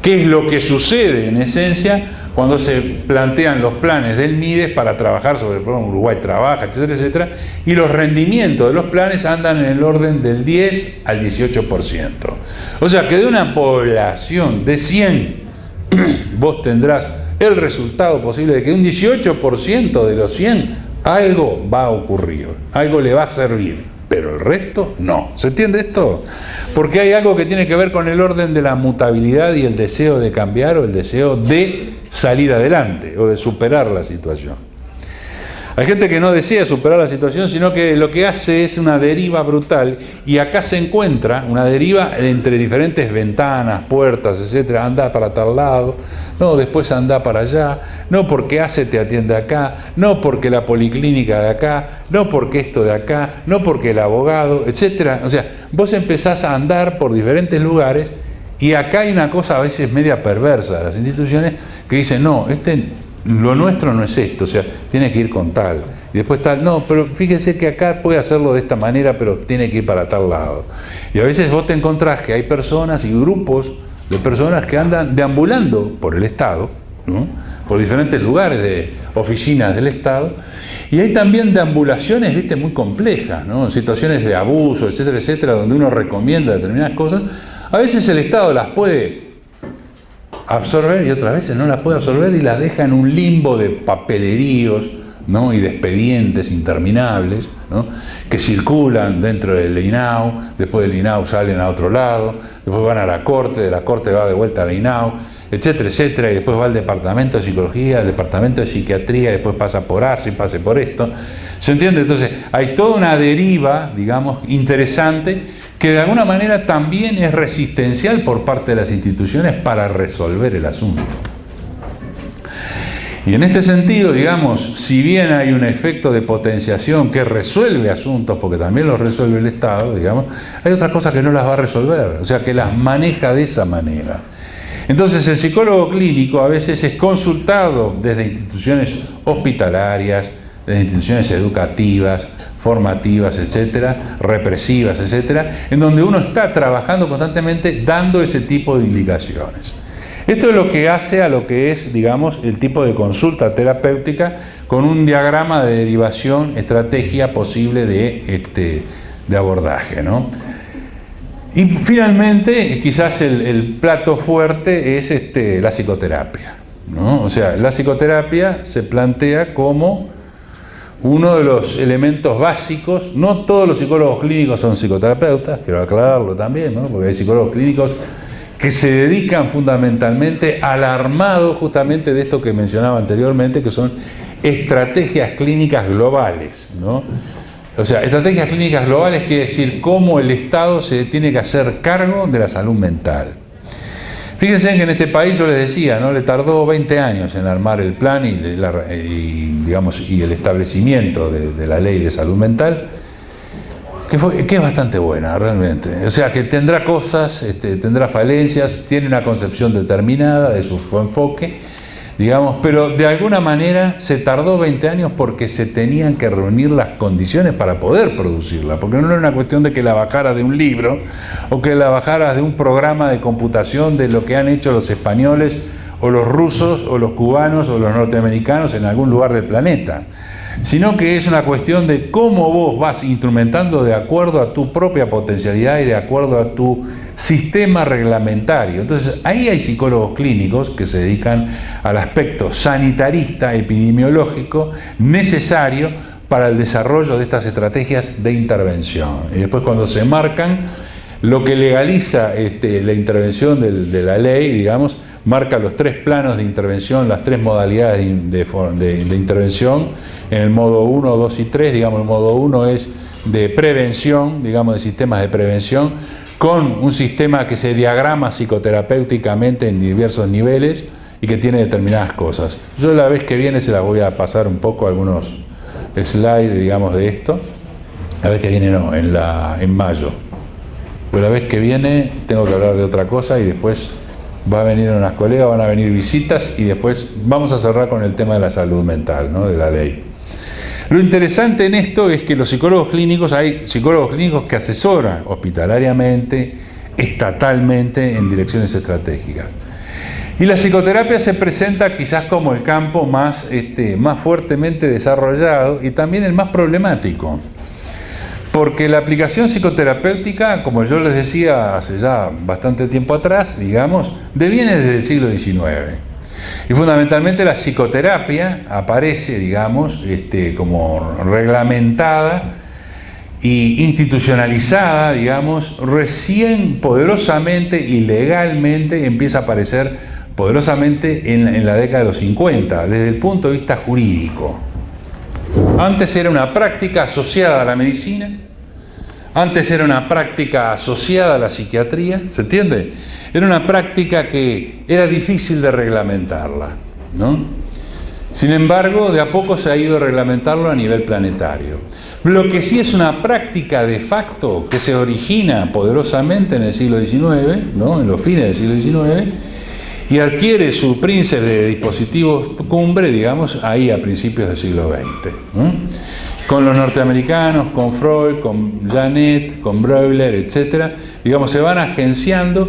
¿Qué es lo que sucede en esencia cuando se plantean los planes del MIDES para trabajar sobre el programa Uruguay Trabaja, etcétera, etcétera, y los rendimientos de los planes andan en el orden del 10 al 18%? O sea que de una población de 100, vos tendrás el resultado posible de que un 18% de los 100 algo va a ocurrir, algo le va a servir, pero el resto no. ¿Se entiende esto? Porque hay algo que tiene que ver con el orden de la mutabilidad y el deseo de cambiar o el deseo de salir adelante o de superar la situación. Hay gente que no desea superar la situación, sino que lo que hace es una deriva brutal, y acá se encuentra una deriva entre diferentes ventanas, puertas, etcétera. Anda para tal lado, no, después anda para allá, no porque ACE te atiende acá, no porque la policlínica de acá, no porque esto de acá, no porque el abogado, etcétera. O sea, vos empezás a andar por diferentes lugares, y acá hay una cosa a veces media perversa de las instituciones que dicen, no, lo nuestro no es esto, o sea, tiene que ir con tal. Y después tal, no, pero fíjese que acá puede hacerlo de esta manera, pero tiene que ir para tal lado. Y a veces vos te encontrás que hay personas y grupos de personas que andan deambulando por el Estado, ¿no?, por diferentes lugares de oficinas del Estado, y hay también deambulaciones, viste, muy complejas, ¿no?, situaciones de abuso, etcétera, etcétera, donde uno recomienda determinadas cosas. A veces el Estado las puede absorber y otras veces no las puede absorber y las deja en un limbo de papeleríos, ¿no? Y de expedientes interminables, ¿no? Que circulan dentro del INAU, después del INAU salen a otro lado, después van a la corte, de la corte va de vuelta al INAU, etcétera, etcétera, y después va al departamento de psicología, al departamento de psiquiatría, después pasa por ASI, pase por esto. ¿Se entiende? Entonces, hay toda una deriva, digamos, interesante, que de alguna manera también es resistencial por parte de las instituciones para resolver el asunto. Y en este sentido, digamos, si bien hay un efecto de potenciación que resuelve asuntos, porque también los resuelve el Estado, digamos, hay otras cosas que no las va a resolver, o sea, que las maneja de esa manera. Entonces, el psicólogo clínico a veces es consultado desde instituciones hospitalarias, desde instituciones educativas, formativas, etcétera, represivas, etcétera, en donde uno está trabajando constantemente dando ese tipo de indicaciones. Esto es lo que hace a lo que es, digamos, el tipo de consulta terapéutica con un diagrama de derivación, estrategia posible de abordaje, ¿no? Y finalmente, quizás el plato fuerte es la psicoterapia, ¿no? O sea, la psicoterapia se plantea como uno de los elementos básicos. No todos los psicólogos clínicos son psicoterapeutas, quiero aclararlo también, ¿no? Porque hay psicólogos clínicos que se dedican fundamentalmente al armado justamente de esto que mencionaba anteriormente, que son estrategias clínicas globales, ¿no? O sea, estrategias clínicas globales quiere decir cómo el Estado se tiene que hacer cargo de la salud mental. Fíjense que en este país, yo les decía, ¿no? Le tardó 20 años en armar el plan y el establecimiento de la ley de salud mental, que es bastante buena realmente. O sea, que tendrá cosas, tendrá falencias, tiene una concepción determinada de su enfoque, digamos, pero de alguna manera se tardó 20 años porque se tenían que reunir las condiciones para poder producirla, porque no era una cuestión de que la bajaras de un libro o que la bajaras de un programa de computación de lo que han hecho los españoles o los rusos o los cubanos o los norteamericanos en algún lugar del planeta, sino que es una cuestión de cómo vos vas instrumentando de acuerdo a tu propia potencialidad y de acuerdo a tu sistema reglamentario. Entonces, ahí hay psicólogos clínicos que se dedican al aspecto sanitarista, epidemiológico, necesario para el desarrollo de estas estrategias de intervención. Y después, cuando se marcan, lo que legaliza la intervención de la ley, digamos, marca los 3 planos de intervención, las 3 modalidades de intervención, en el modo 1, 2 y 3, digamos, el modo 1 es de prevención, digamos, de sistemas de prevención, con un sistema que se diagrama psicoterapéuticamente en diversos niveles y que tiene determinadas cosas. Yo la vez que viene se las voy a pasar un poco algunos slides, digamos, de esto. La vez que viene no, en mayo. Pues la vez que viene tengo que hablar de otra cosa y después va a venir unas colegas, van a venir visitas y después vamos a cerrar con el tema de la salud mental, ¿no? De la ley. Lo interesante en esto es que los psicólogos clínicos, hay psicólogos clínicos que asesoran hospitalariamente, estatalmente, en direcciones estratégicas. Y la psicoterapia se presenta quizás como el campo más fuertemente desarrollado y también el más problemático. Porque la aplicación psicoterapéutica, como yo les decía hace ya bastante tiempo atrás, digamos, deviene desde el siglo XIX. Y fundamentalmente la psicoterapia aparece, digamos, como reglamentada e institucionalizada, digamos, recién poderosamente y legalmente empieza a aparecer poderosamente en la década de los 50, desde el punto de vista jurídico. Antes era una práctica asociada a la medicina, antes era una práctica asociada a la psiquiatría, ¿se entiende? Era una práctica que era difícil de reglamentarla, ¿no? Sin embargo, de a poco se ha ido a reglamentarlo a nivel planetario. Lo que sí es una práctica de facto que se origina poderosamente en el siglo XIX, ¿no? En los fines del siglo XIX, y adquiere su príncipe de dispositivos cumbre, digamos, ahí a principios del siglo XX, ¿no? Con los norteamericanos, con Freud, con Janet, con Breuer, etcétera, digamos, se van agenciando,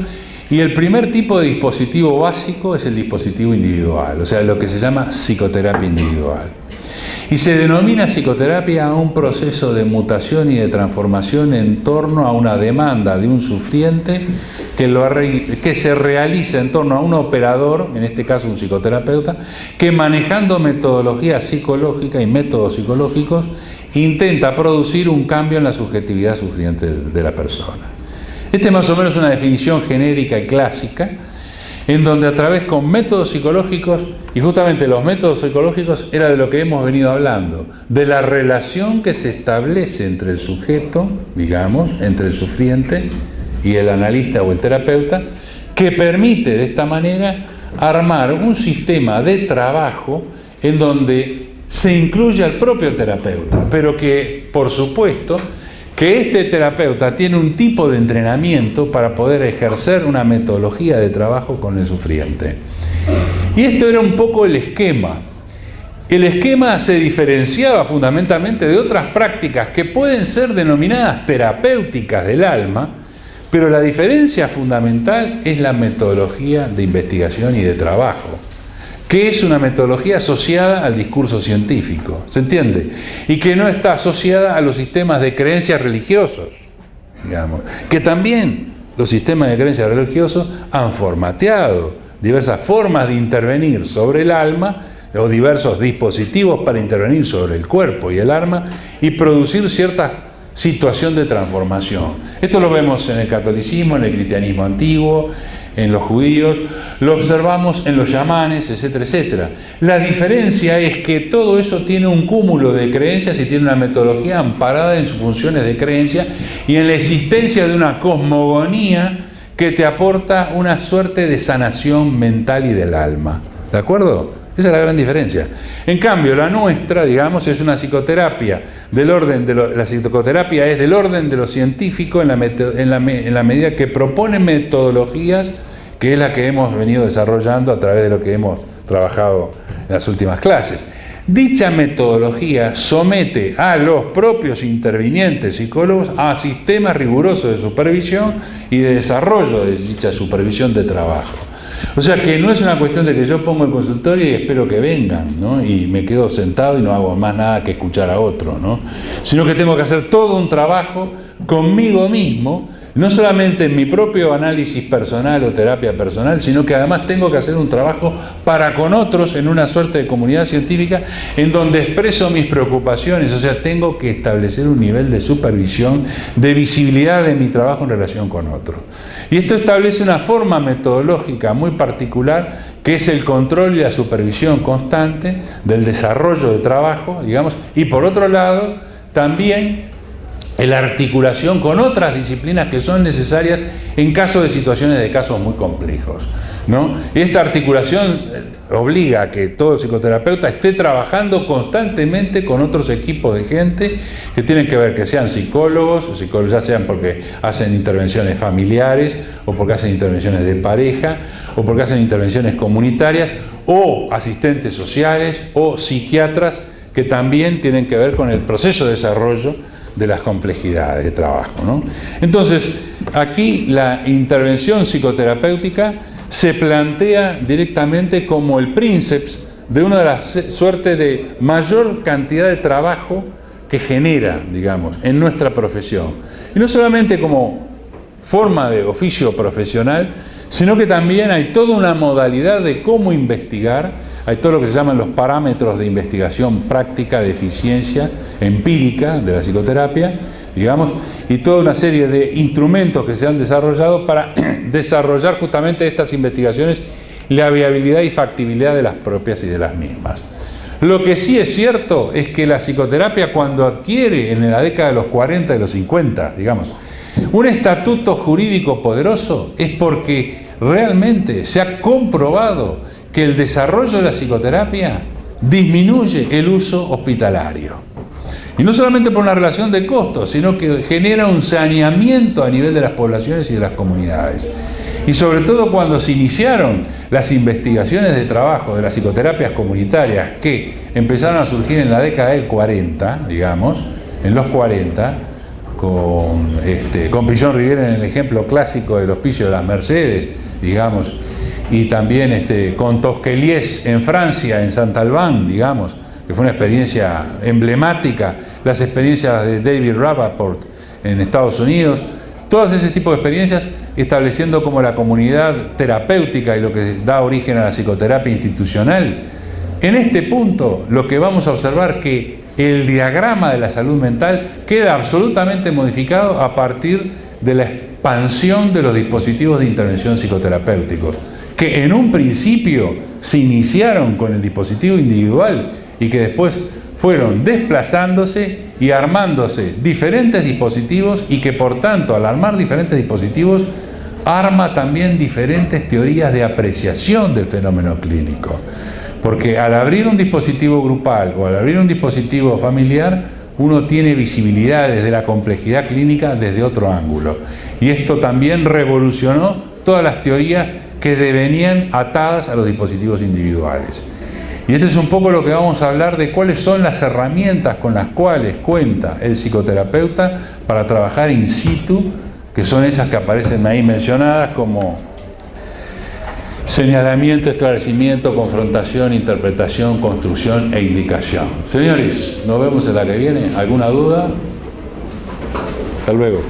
y el primer tipo de dispositivo básico es el dispositivo individual, o sea, lo que se llama psicoterapia individual. Y se denomina psicoterapia a un proceso de mutación y de transformación en torno a una demanda de un sufriente que se realiza en torno a un operador, en este caso un psicoterapeuta, que manejando metodología psicológica y métodos psicológicos intenta producir un cambio en la subjetividad sufriente de la persona. Esta es más o menos una definición genérica y clásica, en donde a través con métodos psicológicos, y justamente los métodos psicológicos era de lo que hemos venido hablando, de la relación que se establece entre el sujeto, digamos, entre el sufriente y el analista o el terapeuta, que permite de esta manera armar un sistema de trabajo en donde se incluye al propio terapeuta, pero que, por supuesto, que este terapeuta tiene un tipo de entrenamiento para poder ejercer una metodología de trabajo con el sufriente. Y esto era un poco el esquema. El esquema se diferenciaba fundamentalmente de otras prácticas que pueden ser denominadas terapéuticas del alma, pero la diferencia fundamental es la metodología de investigación y de trabajo, que es una metodología asociada al discurso científico, ¿se entiende? Y que no está asociada a los sistemas de creencias religiosos, digamos, que también los sistemas de creencias religiosos han formateado diversas formas de intervenir sobre el alma o diversos dispositivos para intervenir sobre el cuerpo y el alma y producir cierta situación de transformación. Esto lo vemos en el catolicismo, en el cristianismo antiguo, en los judíos, lo observamos en los chamanes, etcétera, etcétera. La diferencia es que todo eso tiene un cúmulo de creencias y tiene una metodología amparada en sus funciones de creencia y en la existencia de una cosmogonía que te aporta una suerte de sanación mental y del alma. ¿De acuerdo? Esa es la gran diferencia. En cambio, la nuestra, digamos, es una psicoterapia del orden de la psicoterapia es del orden de lo científico en la medida que propone metodologías, que es la que hemos venido desarrollando a través de lo que hemos trabajado en las últimas clases. Dicha metodología somete a los propios intervinientes psicólogos a sistemas rigurosos de supervisión y de desarrollo de dicha supervisión de trabajo. O sea que no es una cuestión de que yo pongo el consultorio y espero que vengan, ¿no? Y me quedo sentado y no hago más nada que escuchar a otro, ¿no? Sino que tengo que hacer todo un trabajo conmigo mismo, no solamente en mi propio análisis personal o terapia personal, sino que además tengo que hacer un trabajo para con otros en una suerte de comunidad científica en donde expreso mis preocupaciones, o sea, tengo que establecer un nivel de supervisión, de visibilidad de mi trabajo en relación con otros. Y esto establece una forma metodológica muy particular que es el control y la supervisión constante del desarrollo de trabajo, digamos, y por otro lado también la articulación con otras disciplinas que son necesarias en caso de situaciones de casos muy complejos, ¿no? Y esta articulación obliga a que todo psicoterapeuta esté trabajando constantemente con otros equipos de gente que tienen que ver, que sean psicólogos ya sean porque hacen intervenciones familiares o porque hacen intervenciones de pareja o porque hacen intervenciones comunitarias o asistentes sociales o psiquiatras que también tienen que ver con el proceso de desarrollo de las complejidades de trabajo, ¿no? Entonces, aquí la intervención psicoterapéutica se plantea directamente como el princeps de una de las suertes de mayor cantidad de trabajo que genera, digamos, en nuestra profesión. Y no solamente como forma de oficio profesional, sino que también hay toda una modalidad de cómo investigar, hay todo lo que se llaman los parámetros de investigación práctica, de eficiencia empírica de la psicoterapia, digamos, y toda una serie de instrumentos que se han desarrollado para desarrollar justamente estas investigaciones, la viabilidad y factibilidad de las propias y de las mismas. Lo que sí es cierto es que la psicoterapia, cuando adquiere en la década de los 40 y los 50, digamos, un estatuto jurídico poderoso, es porque realmente se ha comprobado que el desarrollo de la psicoterapia disminuye el uso hospitalario. Y no solamente por una relación de costos, sino que genera un saneamiento a nivel de las poblaciones y de las comunidades. Y sobre todo cuando se iniciaron las investigaciones de trabajo de las psicoterapias comunitarias que empezaron a surgir en la década del 40, digamos, en los 40, con Prillon Rivière en el ejemplo clásico del Hospicio de las Mercedes, digamos, y también con Tosquelies en Francia, en Saint-Alban, digamos, que fue una experiencia emblemática, las experiencias de David Rappaport en Estados Unidos, Todas ese tipo de experiencias estableciendo como la comunidad terapéutica y lo que da origen a la psicoterapia institucional. En este punto, lo que vamos a observar que el diagrama de la salud mental queda absolutamente modificado a partir de la expansión de los dispositivos de intervención psicoterapéuticos, que en un principio se iniciaron con el dispositivo individual y que después fueron desplazándose y armándose diferentes dispositivos, y que por tanto al armar diferentes dispositivos arma también diferentes teorías de apreciación del fenómeno clínico. Porque al abrir un dispositivo grupal o al abrir un dispositivo familiar, uno tiene visibilidades de la complejidad clínica desde otro ángulo. Y esto también revolucionó todas las teorías que devenían atadas a los dispositivos individuales. Y este es un poco lo que vamos a hablar de cuáles son las herramientas con las cuales cuenta el psicoterapeuta para trabajar in situ, que son esas que aparecen ahí mencionadas como señalamiento, esclarecimiento, confrontación, interpretación, construcción e indicación. Señores, nos vemos en la que viene. ¿Alguna duda? Hasta luego.